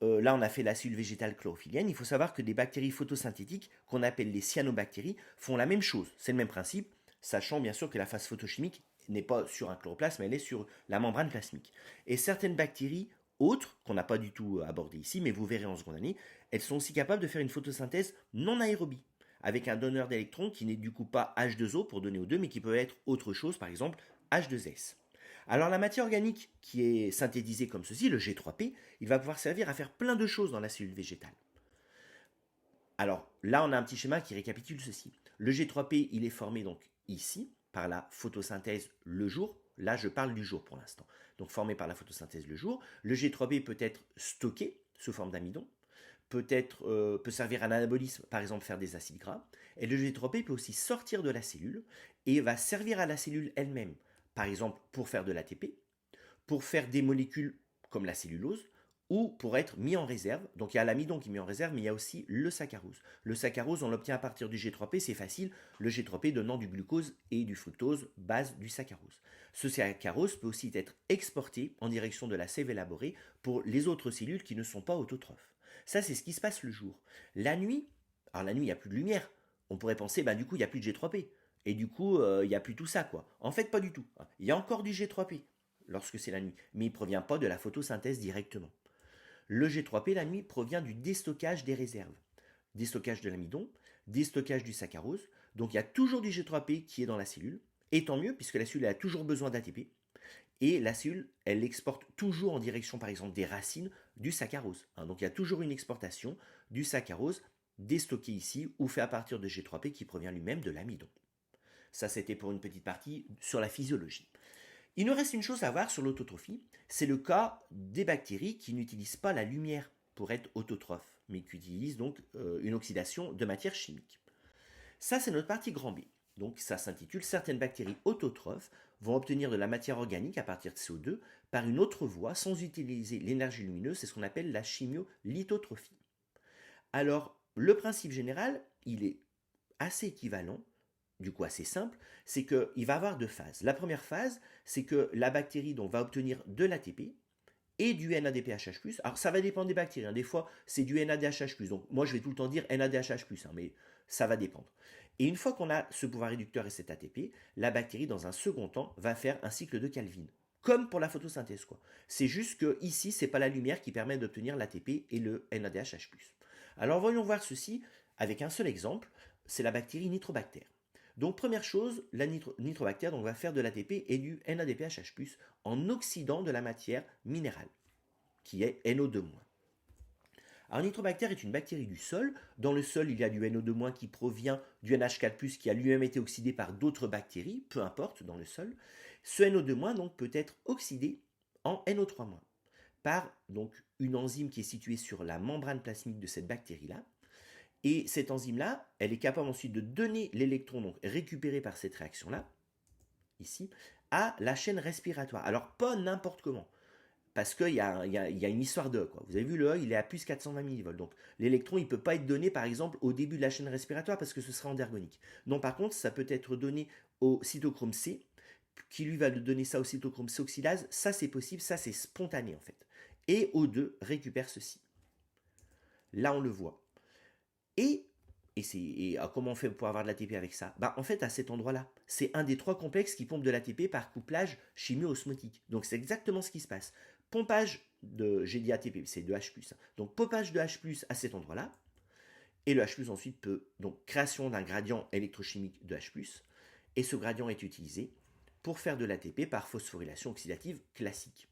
là on a fait la cellule végétale chlorophyllienne, il faut savoir que des bactéries photosynthétiques, qu'on appelle les cyanobactéries, font la même chose, c'est le même principe, sachant bien sûr que la phase photochimique n'est pas sur un chloroplasme, elle est sur la membrane plasmique. Et certaines bactéries autres, qu'on n'a pas du tout abordées ici, mais vous verrez en seconde année, elles sont aussi capables de faire une photosynthèse non aérobie, avec un donneur d'électrons qui n'est du coup pas H2O pour donner O2, mais qui peut être autre chose, par exemple H2S. Alors la matière organique qui est synthétisée comme ceci, le G3P, il va pouvoir servir à faire plein de choses dans la cellule végétale. Alors là, on a un petit schéma qui récapitule ceci. Le G3P, il est formé donc ici, par la photosynthèse le jour. Là, je parle du jour pour l'instant. Donc formé par la photosynthèse le jour. Le G3P peut être stocké sous forme d'amidon, peut servir à l'anabolisme, par exemple faire des acides gras. Et le G3P peut aussi sortir de la cellule et va servir à la cellule elle-même, par exemple pour faire de l'ATP, pour faire des molécules comme la cellulose, ou pour être mis en réserve. Donc il y a l'amidon qui est mis en réserve, mais il y a aussi le saccharose. Le saccharose, on l'obtient à partir du G3P, c'est facile. Le G3P donnant du glucose et du fructose, base du saccharose. Ce saccharose peut aussi être exporté en direction de la sève élaborée pour les autres cellules qui ne sont pas autotrophes. Ça, c'est ce qui se passe le jour. La nuit, alors la nuit, il n'y a plus de lumière. On pourrait penser, du coup, il n'y a plus de G3P. Et du coup, il n'y a plus tout ça, quoi. En fait, pas du tout. Il y a encore du G3P lorsque c'est la nuit, mais il ne provient pas de la photosynthèse directement. Le G3P, la nuit, provient du déstockage des réserves. Déstockage de l'amidon, déstockage du saccharose. Donc il y a toujours du G3P qui est dans la cellule. Et tant mieux, puisque la cellule a toujours besoin d'ATP. Et la cellule, elle exporte toujours en direction, par exemple, des racines du saccharose. Donc il y a toujours une exportation du saccharose déstocké ici ou fait à partir de G3P qui provient lui-même de l'amidon. Ça, c'était pour une petite partie sur la physiologie. Il nous reste une chose à voir sur l'autotrophie, c'est le cas des bactéries qui n'utilisent pas la lumière pour être autotrophes, mais qui utilisent donc une oxydation de matière chimique. Ça, c'est notre partie grand B. Donc ça s'intitule certaines bactéries autotrophes vont obtenir de la matière organique à partir de CO2 par une autre voie sans utiliser l'énergie lumineuse, c'est ce qu'on appelle la chimiolithotrophie. Alors, le principe général, il est assez équivalent, du coup assez simple, c'est qu'il va avoir deux phases. La première phase, c'est que la bactérie donc, va obtenir de l'ATP et du NADPHH+. Alors ça va dépendre des bactéries, hein. Des fois c'est du NADHH+, donc moi je vais tout le temps dire NADHH+, hein, mais ça va dépendre. Et une fois qu'on a ce pouvoir réducteur et cet ATP, la bactérie dans un second temps va faire un cycle de Calvin. Comme pour la photosynthèse, quoi. C'est juste que ici, c'est pas la lumière qui permet d'obtenir l'ATP et le NADHH+. Alors voyons voir ceci avec un seul exemple, c'est la bactérie Nitrobacter. Donc première chose, la Nitrobacter donc, va faire de l'ATP et du NADPHH+, en oxydant de la matière minérale, qui est NO2-. Alors Nitrobacter est une bactérie du sol. Dans le sol, il y a du NO2- qui provient du NH4+, qui a lui-même été oxydé par d'autres bactéries, peu importe, dans le sol. Ce NO2- donc, peut être oxydé en NO3- par donc, une enzyme qui est située sur la membrane plasmique de cette bactérie-là. Et cette enzyme-là, elle est capable ensuite de donner l'électron donc récupéré par cette réaction-là, ici, à la chaîne respiratoire. Alors pas n'importe comment, parce qu'il y a une histoire de quoi. Vous avez vu, le E, il est à plus 420 millivolts. Donc l'électron, il ne peut pas être donné, par exemple, au début de la chaîne respiratoire, parce que ce sera endergonique. Non, par contre, ça peut être donné au cytochrome C, qui lui va donner ça au cytochrome C oxydase. Ça, c'est possible, ça, c'est spontané, en fait. Et O2 récupère ceci. Là, on le voit. Et comment on fait pour avoir de l'ATP avec ça? En fait, à cet endroit-là, c'est un des trois complexes qui pompe de l'ATP par couplage chimio-osmotique. Donc c'est exactement ce qui se passe. Pompage j'ai dit ATP, c'est de H+. Donc pompage de H+, à cet endroit-là. Et le H+, ensuite peut, donc création d'un gradient électrochimique de H+. Et ce gradient est utilisé pour faire de l'ATP par phosphorylation oxydative classique.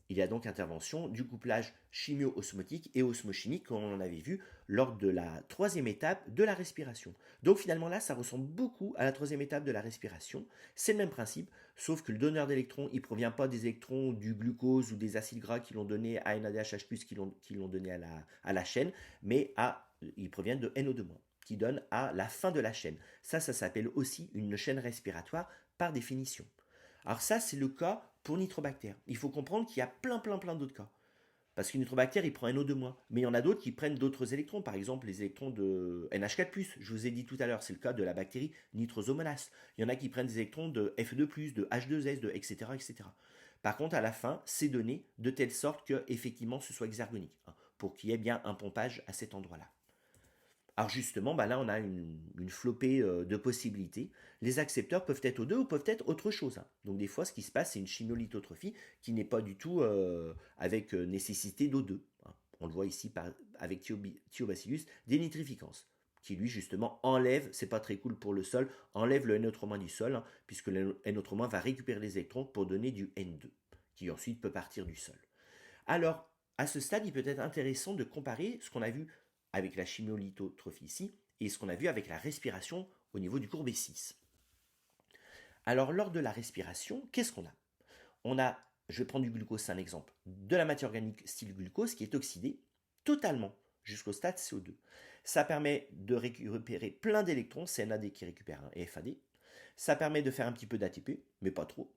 Il y a donc intervention du couplage chimio-osmotique et osmochimique, comme on en avait vu lors de la troisième étape de la respiration. Donc finalement là, ça ressemble beaucoup à la troisième étape de la respiration. C'est le même principe, sauf que le donneur d'électrons, il ne provient pas des électrons du glucose ou des acides gras qui l'ont donné à NADHH+, qui l'ont donné à la chaîne, mais il provient de NO2-, qui donne à la fin de la chaîne. Ça s'appelle aussi une chaîne respiratoire par définition. Alors ça, c'est le cas pour Nitrobacter. Il faut comprendre qu'il y a plein d'autres cas. Parce que Nitrobacter, il prend NO2-, mais il y en a d'autres qui prennent d'autres électrons, par exemple les électrons de NH4+, je vous ai dit tout à l'heure, c'est le cas de la bactérie Nitrosomonas. Il y en a qui prennent des électrons de Fe2+, de H2S, etc., etc. Par contre, à la fin, c'est donné de telle sorte que effectivement ce soit hexergonique, hein, pour qu'il y ait bien un pompage à cet endroit-là. Alors justement, là on a une flopée de possibilités. Les accepteurs peuvent être O2 ou peuvent être autre chose, hein. Donc des fois, ce qui se passe, c'est une chimiolithotrophie qui n'est pas du tout avec nécessité d'O2, hein. On le voit ici avec Thiobacillus dénitrificans, qui lui justement enlève, c'est pas très cool pour le sol, enlève le NO3- du sol, hein, puisque le NO3- va récupérer les électrons pour donner du N2, qui ensuite peut partir du sol. Alors, à ce stade, il peut être intéressant de comparer ce qu'on a vu avec la chimiolithotrophie ici et ce qu'on a vu avec la respiration au niveau du courbet 6. Alors, lors de la respiration, qu'est-ce qu'on a? On a, je vais prendre du glucose, c'est un exemple, de la matière organique style glucose qui est oxydée totalement jusqu'au stade CO2. Ça permet de récupérer plein d'électrons, c'est NAD qui récupère un FAD. Ça permet de faire un petit peu d'ATP, mais pas trop.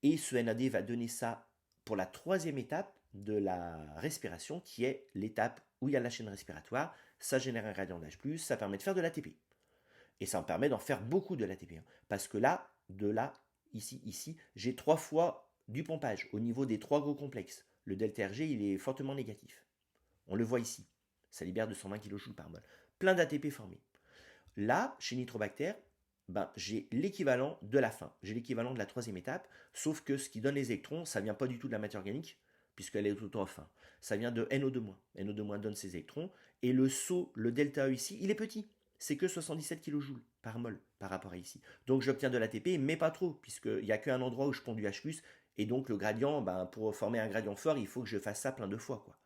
Et ce NAD va donner ça pour la troisième étape de la respiration, qui est l'étape où il y a la chaîne respiratoire. Ça génère un gradient d'H+, ça permet de faire de l'ATP. Et ça me permet d'en faire beaucoup de l'ATP. Parce que là, ici, j'ai 3 fois du pompage au niveau des 3 gros complexes. Le delta Rg, il est fortement négatif. On le voit ici. Ça libère 220 kJ par mol. Plein d'ATP formés. Là, chez Nitrobacter, j'ai l'équivalent de la fin. J'ai l'équivalent de la troisième étape, sauf que ce qui donne les électrons, ça vient pas du tout de la matière organique, puisqu'elle est tout le temps fin. Ça vient de NO2-. NO2- donne ces électrons, et le saut, le delta E ici, il est petit. C'est que 77 kJ par mol par rapport à ici. Donc j'obtiens de l'ATP, mais pas trop, puisqu'il n'y a qu'un endroit où je ponds du H+, et donc le gradient, pour former un gradient fort, il faut que je fasse ça plein de fois, quoi.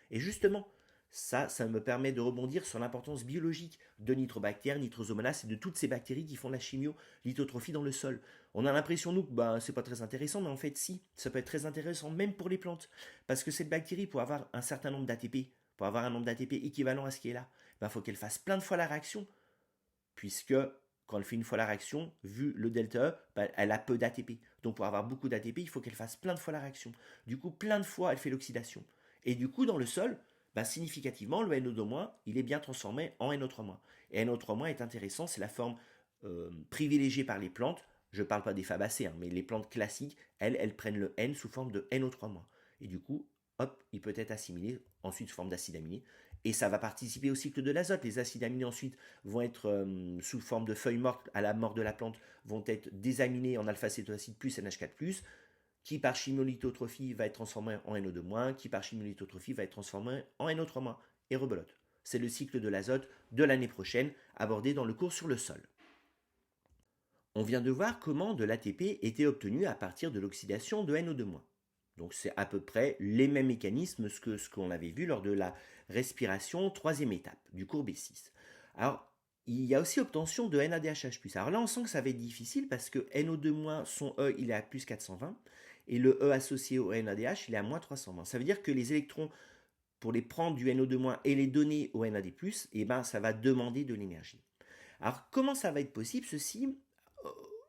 Et justement, ça me permet de rebondir sur l'importance biologique de Nitrobacter, Nitrosomonas et de toutes ces bactéries qui font la chimio-lithotrophie dans le sol. On a l'impression, nous, que c'est pas très intéressant, mais en fait, si, ça peut être très intéressant, même pour les plantes. Parce que cette bactérie, pour avoir un certain nombre d'ATP, pour avoir un nombre d'ATP équivalent à ce qui est là, il faut qu'elle fasse plein de fois la réaction, puisque quand elle fait une fois la réaction, vu le delta E, elle a peu d'ATP. Donc pour avoir beaucoup d'ATP, il faut qu'elle fasse plein de fois la réaction. Du coup, plein de fois, elle fait l'oxydation. Et du coup, dans le sol, Significativement, le NO2-, il est bien transformé en NO3-. Et NO3- est intéressant, c'est la forme privilégiée par les plantes. Je ne parle pas des fabacées, hein, mais les plantes classiques, elles prennent le N sous forme de NO3-. Et du coup, hop, il peut être assimilé ensuite sous forme d'acide aminé. Et ça va participer au cycle de l'azote. Les acides aminés ensuite vont être sous forme de feuilles mortes à la mort de la plante, vont être désaminés en alpha-cétoacide plus NH4+, qui par chimiolithotrophie va être transformé en NO2-, qui par chimiolithotrophie va être transformé en NO3-, et rebelote. C'est le cycle de l'azote de l'année prochaine, abordé dans le cours sur le sol. On vient de voir comment de l'ATP était obtenu à partir de l'oxydation de NO2-. Donc c'est à peu près les mêmes mécanismes que ce qu'on avait vu lors de la respiration, troisième étape du cours B6. Alors, il y a aussi obtention de NADH+. Alors là, on sent que ça va être difficile parce que NO2-, son E, il est à plus 420, et le E associé au NADH, il est à moins 320. Ça veut dire que les électrons, pour les prendre du NO2- et les donner au NAD+, eh ben, ça va demander de l'énergie. Alors, comment ça va être possible, ceci?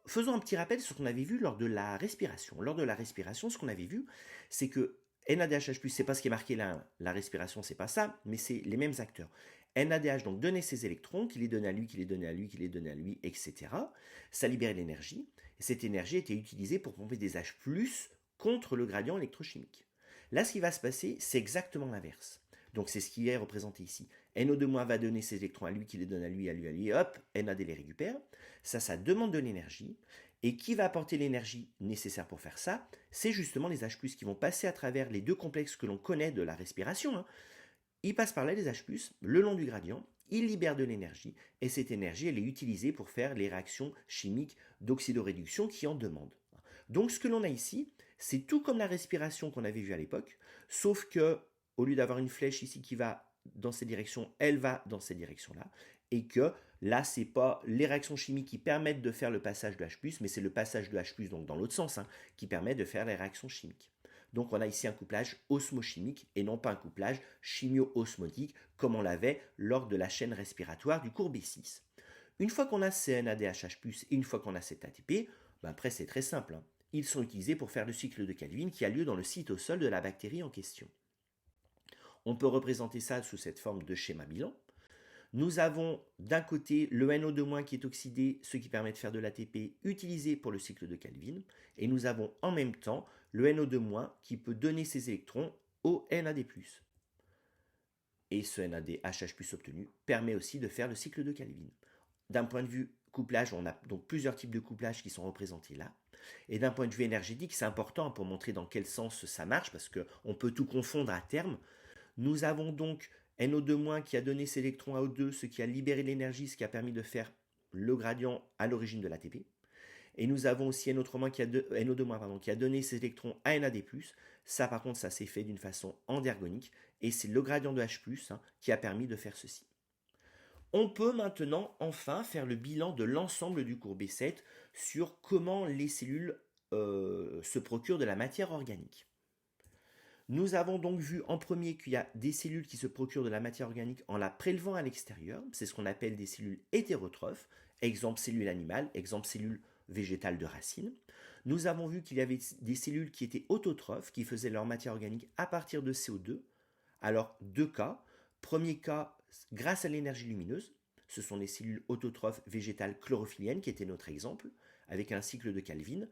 Faisons un petit rappel sur ce qu'on avait vu lors de la respiration. Lors de la respiration, ce qu'on avait vu, c'est que NADH+, c'est pas ce qui est marqué là, la respiration, c'est pas ça, mais c'est les mêmes acteurs. NADH donc donnait ses électrons, qu'il les donnait à lui, qu'il les donnait à lui, qu'il les donnait à lui, etc. Ça libérait l'énergie, et cette énergie était utilisée pour pomper des H+, contre le gradient électrochimique. Là, ce qui va se passer, c'est exactement l'inverse. Donc c'est ce qui est représenté ici. NO2- va donner ses électrons à lui, qui les donne à lui, à lui, à lui, hop, NAD les récupère. Ça demande de l'énergie. Et qui va apporter l'énergie nécessaire pour faire ça? C'est justement les H+, qui vont passer à travers les deux complexes que l'on connaît de la respiration, hein. Ils passent par là, les H+, le long du gradient, ils libèrent de l'énergie, et cette énergie, elle est utilisée pour faire les réactions chimiques d'oxydoréduction qui en demandent. Donc ce que l'on a ici, c'est tout comme la respiration qu'on avait vue à l'époque, sauf que au lieu d'avoir une flèche ici qui va dans cette direction, elle va dans cette direction-là, et que là, c'est pas les réactions chimiques qui permettent de faire le passage de H+, mais c'est le passage de H+, donc dans l'autre sens, hein, qui permet de faire les réactions chimiques. Donc on a ici un couplage osmochimique et non pas un couplage chimio-osmotique comme on l'avait lors de la chaîne respiratoire du cours B6. Une fois qu'on a ces NADH+, et une fois qu'on a cet ATP, ben après c'est très simple, hein. Ils sont utilisés pour faire le cycle de Calvin qui a lieu dans le cytosol de la bactérie en question. On peut représenter ça sous cette forme de schéma bilan. Nous avons d'un côté le NO2- qui est oxydé, ce qui permet de faire de l'ATP utilisé pour le cycle de Calvin, et nous avons en même temps le NO2- qui peut donner ses électrons au NAD+. Et ce NADH+ obtenu permet aussi de faire le cycle de Calvin. D'un point de vue couplage, on a donc plusieurs types de couplage qui sont représentés là. Et d'un point de vue énergétique, c'est important pour montrer dans quel sens ça marche, parce qu'on peut tout confondre à terme. Nous avons donc NO2- qui a donné ses électrons à O2, ce qui a libéré l'énergie, ce qui a permis de faire le gradient à l'origine de l'ATP. Et nous avons aussi NO2- qui a donné ses électrons à NAD+. Ça, par contre, ça s'est fait d'une façon endergonique, et c'est le gradient de H+, hein, qui a permis de faire ceci. On peut maintenant enfin faire le bilan de l'ensemble du cours B7 sur comment les cellules se procurent de la matière organique. Nous avons donc vu en premier qu'il y a des cellules qui se procurent de la matière organique en la prélevant à l'extérieur. C'est ce qu'on appelle des cellules hétérotrophes. Exemple cellule animale, exemple cellule végétale de racines. Nous avons vu qu'il y avait des cellules qui étaient autotrophes, qui faisaient leur matière organique à partir de CO2. Alors, deux cas. Premier cas, grâce à l'énergie lumineuse. Ce sont les cellules autotrophes végétales chlorophylliennes qui étaient notre exemple, avec un cycle de Calvin.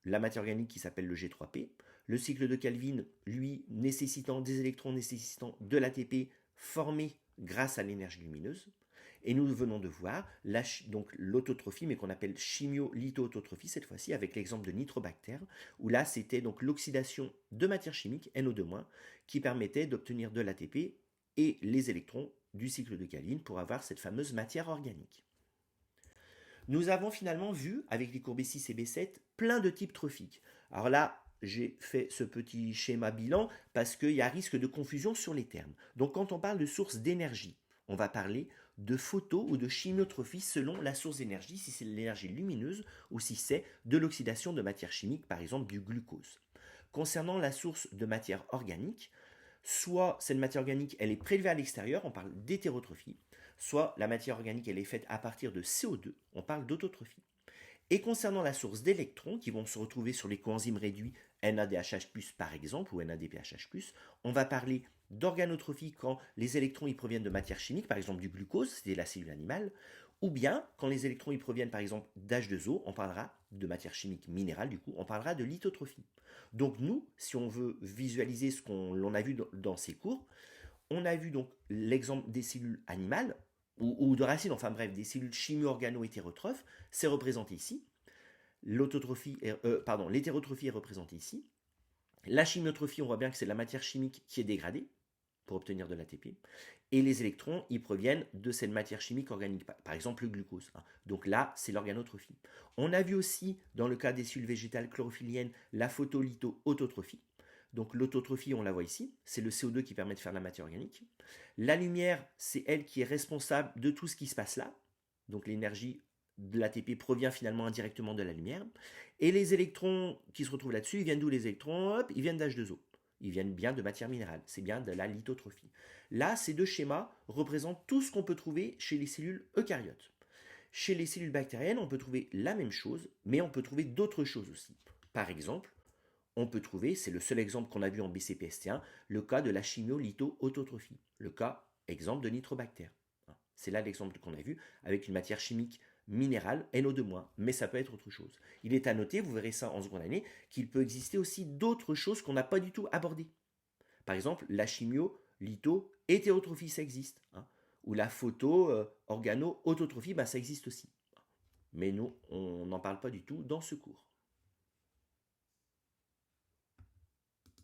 La matière organique qui s'appelle le G3P. Le cycle de Calvin, lui, nécessitant des électrons, nécessitant de l'ATP formé grâce à l'énergie lumineuse. Et nous venons de voir donc l'autotrophie, mais qu'on appelle chimiolithoautotrophie cette fois-ci, avec l'exemple de nitrobactère, où là c'était donc l'oxydation de matière chimique, NO2-, qui permettait d'obtenir de l'ATP et les électrons du cycle de Calvin pour avoir cette fameuse matière organique. Nous avons finalement vu, avec les courbes B6 et B7, plein de types trophiques. Alors là, j'ai fait ce petit schéma bilan parce qu'il y a risque de confusion sur les termes. Donc quand on parle de source d'énergie, on va parler de photo ou de chimiotrophie selon la source d'énergie, si c'est l'énergie lumineuse ou si c'est de l'oxydation de matière chimique, par exemple du glucose. Concernant la source de matière organique, soit cette matière organique elle est prélevée à l'extérieur, on parle d'hétérotrophie, soit la matière organique elle est faite à partir de CO2, on parle d'autotrophie. Et concernant la source d'électrons qui vont se retrouver sur les coenzymes réduits NADHH+, par exemple, ou NADPHH+, on va parler d'organotrophie quand les électrons y proviennent de matière chimique, par exemple du glucose, c'est la cellule animale, ou bien quand les électrons y proviennent par exemple d'H2O, on parlera de matière chimique minérale, du coup, on parlera de lithotrophie. Donc nous, si on veut visualiser ce qu'on a vu dans ces cours, on a vu donc l'exemple des cellules animales, ou de racines, enfin bref, des cellules chimio-organo-hétérotrophes, c'est représenté ici. L'hétérotrophie est représentée ici. La chimiotrophie, on voit bien que c'est la matière chimique qui est dégradée pour obtenir de l'ATP. Et les électrons, ils proviennent de cette matière chimique organique, par exemple le glucose. Donc là, c'est l'organotrophie. On a vu aussi, dans le cas des cellules végétales chlorophylliennes, la photolitho-autotrophie. Donc l'autotrophie, on la voit ici, c'est le CO2 qui permet de faire de la matière organique. La lumière, c'est elle qui est responsable de tout ce qui se passe là. Donc l'énergie de l'ATP provient finalement indirectement de la lumière. Et les électrons qui se retrouvent là-dessus, ils viennent d'où les électrons? Hop, ils viennent d'H2O. Ils viennent bien de matière minérale, c'est bien de la lithotrophie. Là, ces deux schémas représentent tout ce qu'on peut trouver chez les cellules eucaryotes. Chez les cellules bactériennes, on peut trouver la même chose, mais on peut trouver d'autres choses aussi. Par exemple, on peut trouver, c'est le seul exemple qu'on a vu en BCPST1, le cas de la chimio-litho-autotrophie, le cas exemple de nitrobactère. C'est là l'exemple qu'on a vu avec une matière chimique minérale, NO2-, mais ça peut être autre chose. Il est à noter, vous verrez ça en seconde année, qu'il peut exister aussi d'autres choses qu'on n'a pas du tout abordées. Par exemple, la chimio-litho-hétérotrophie, ça existe. Ou la photo-organo-autotrophie, ça existe aussi. Mais nous, on n'en parle pas du tout dans ce cours.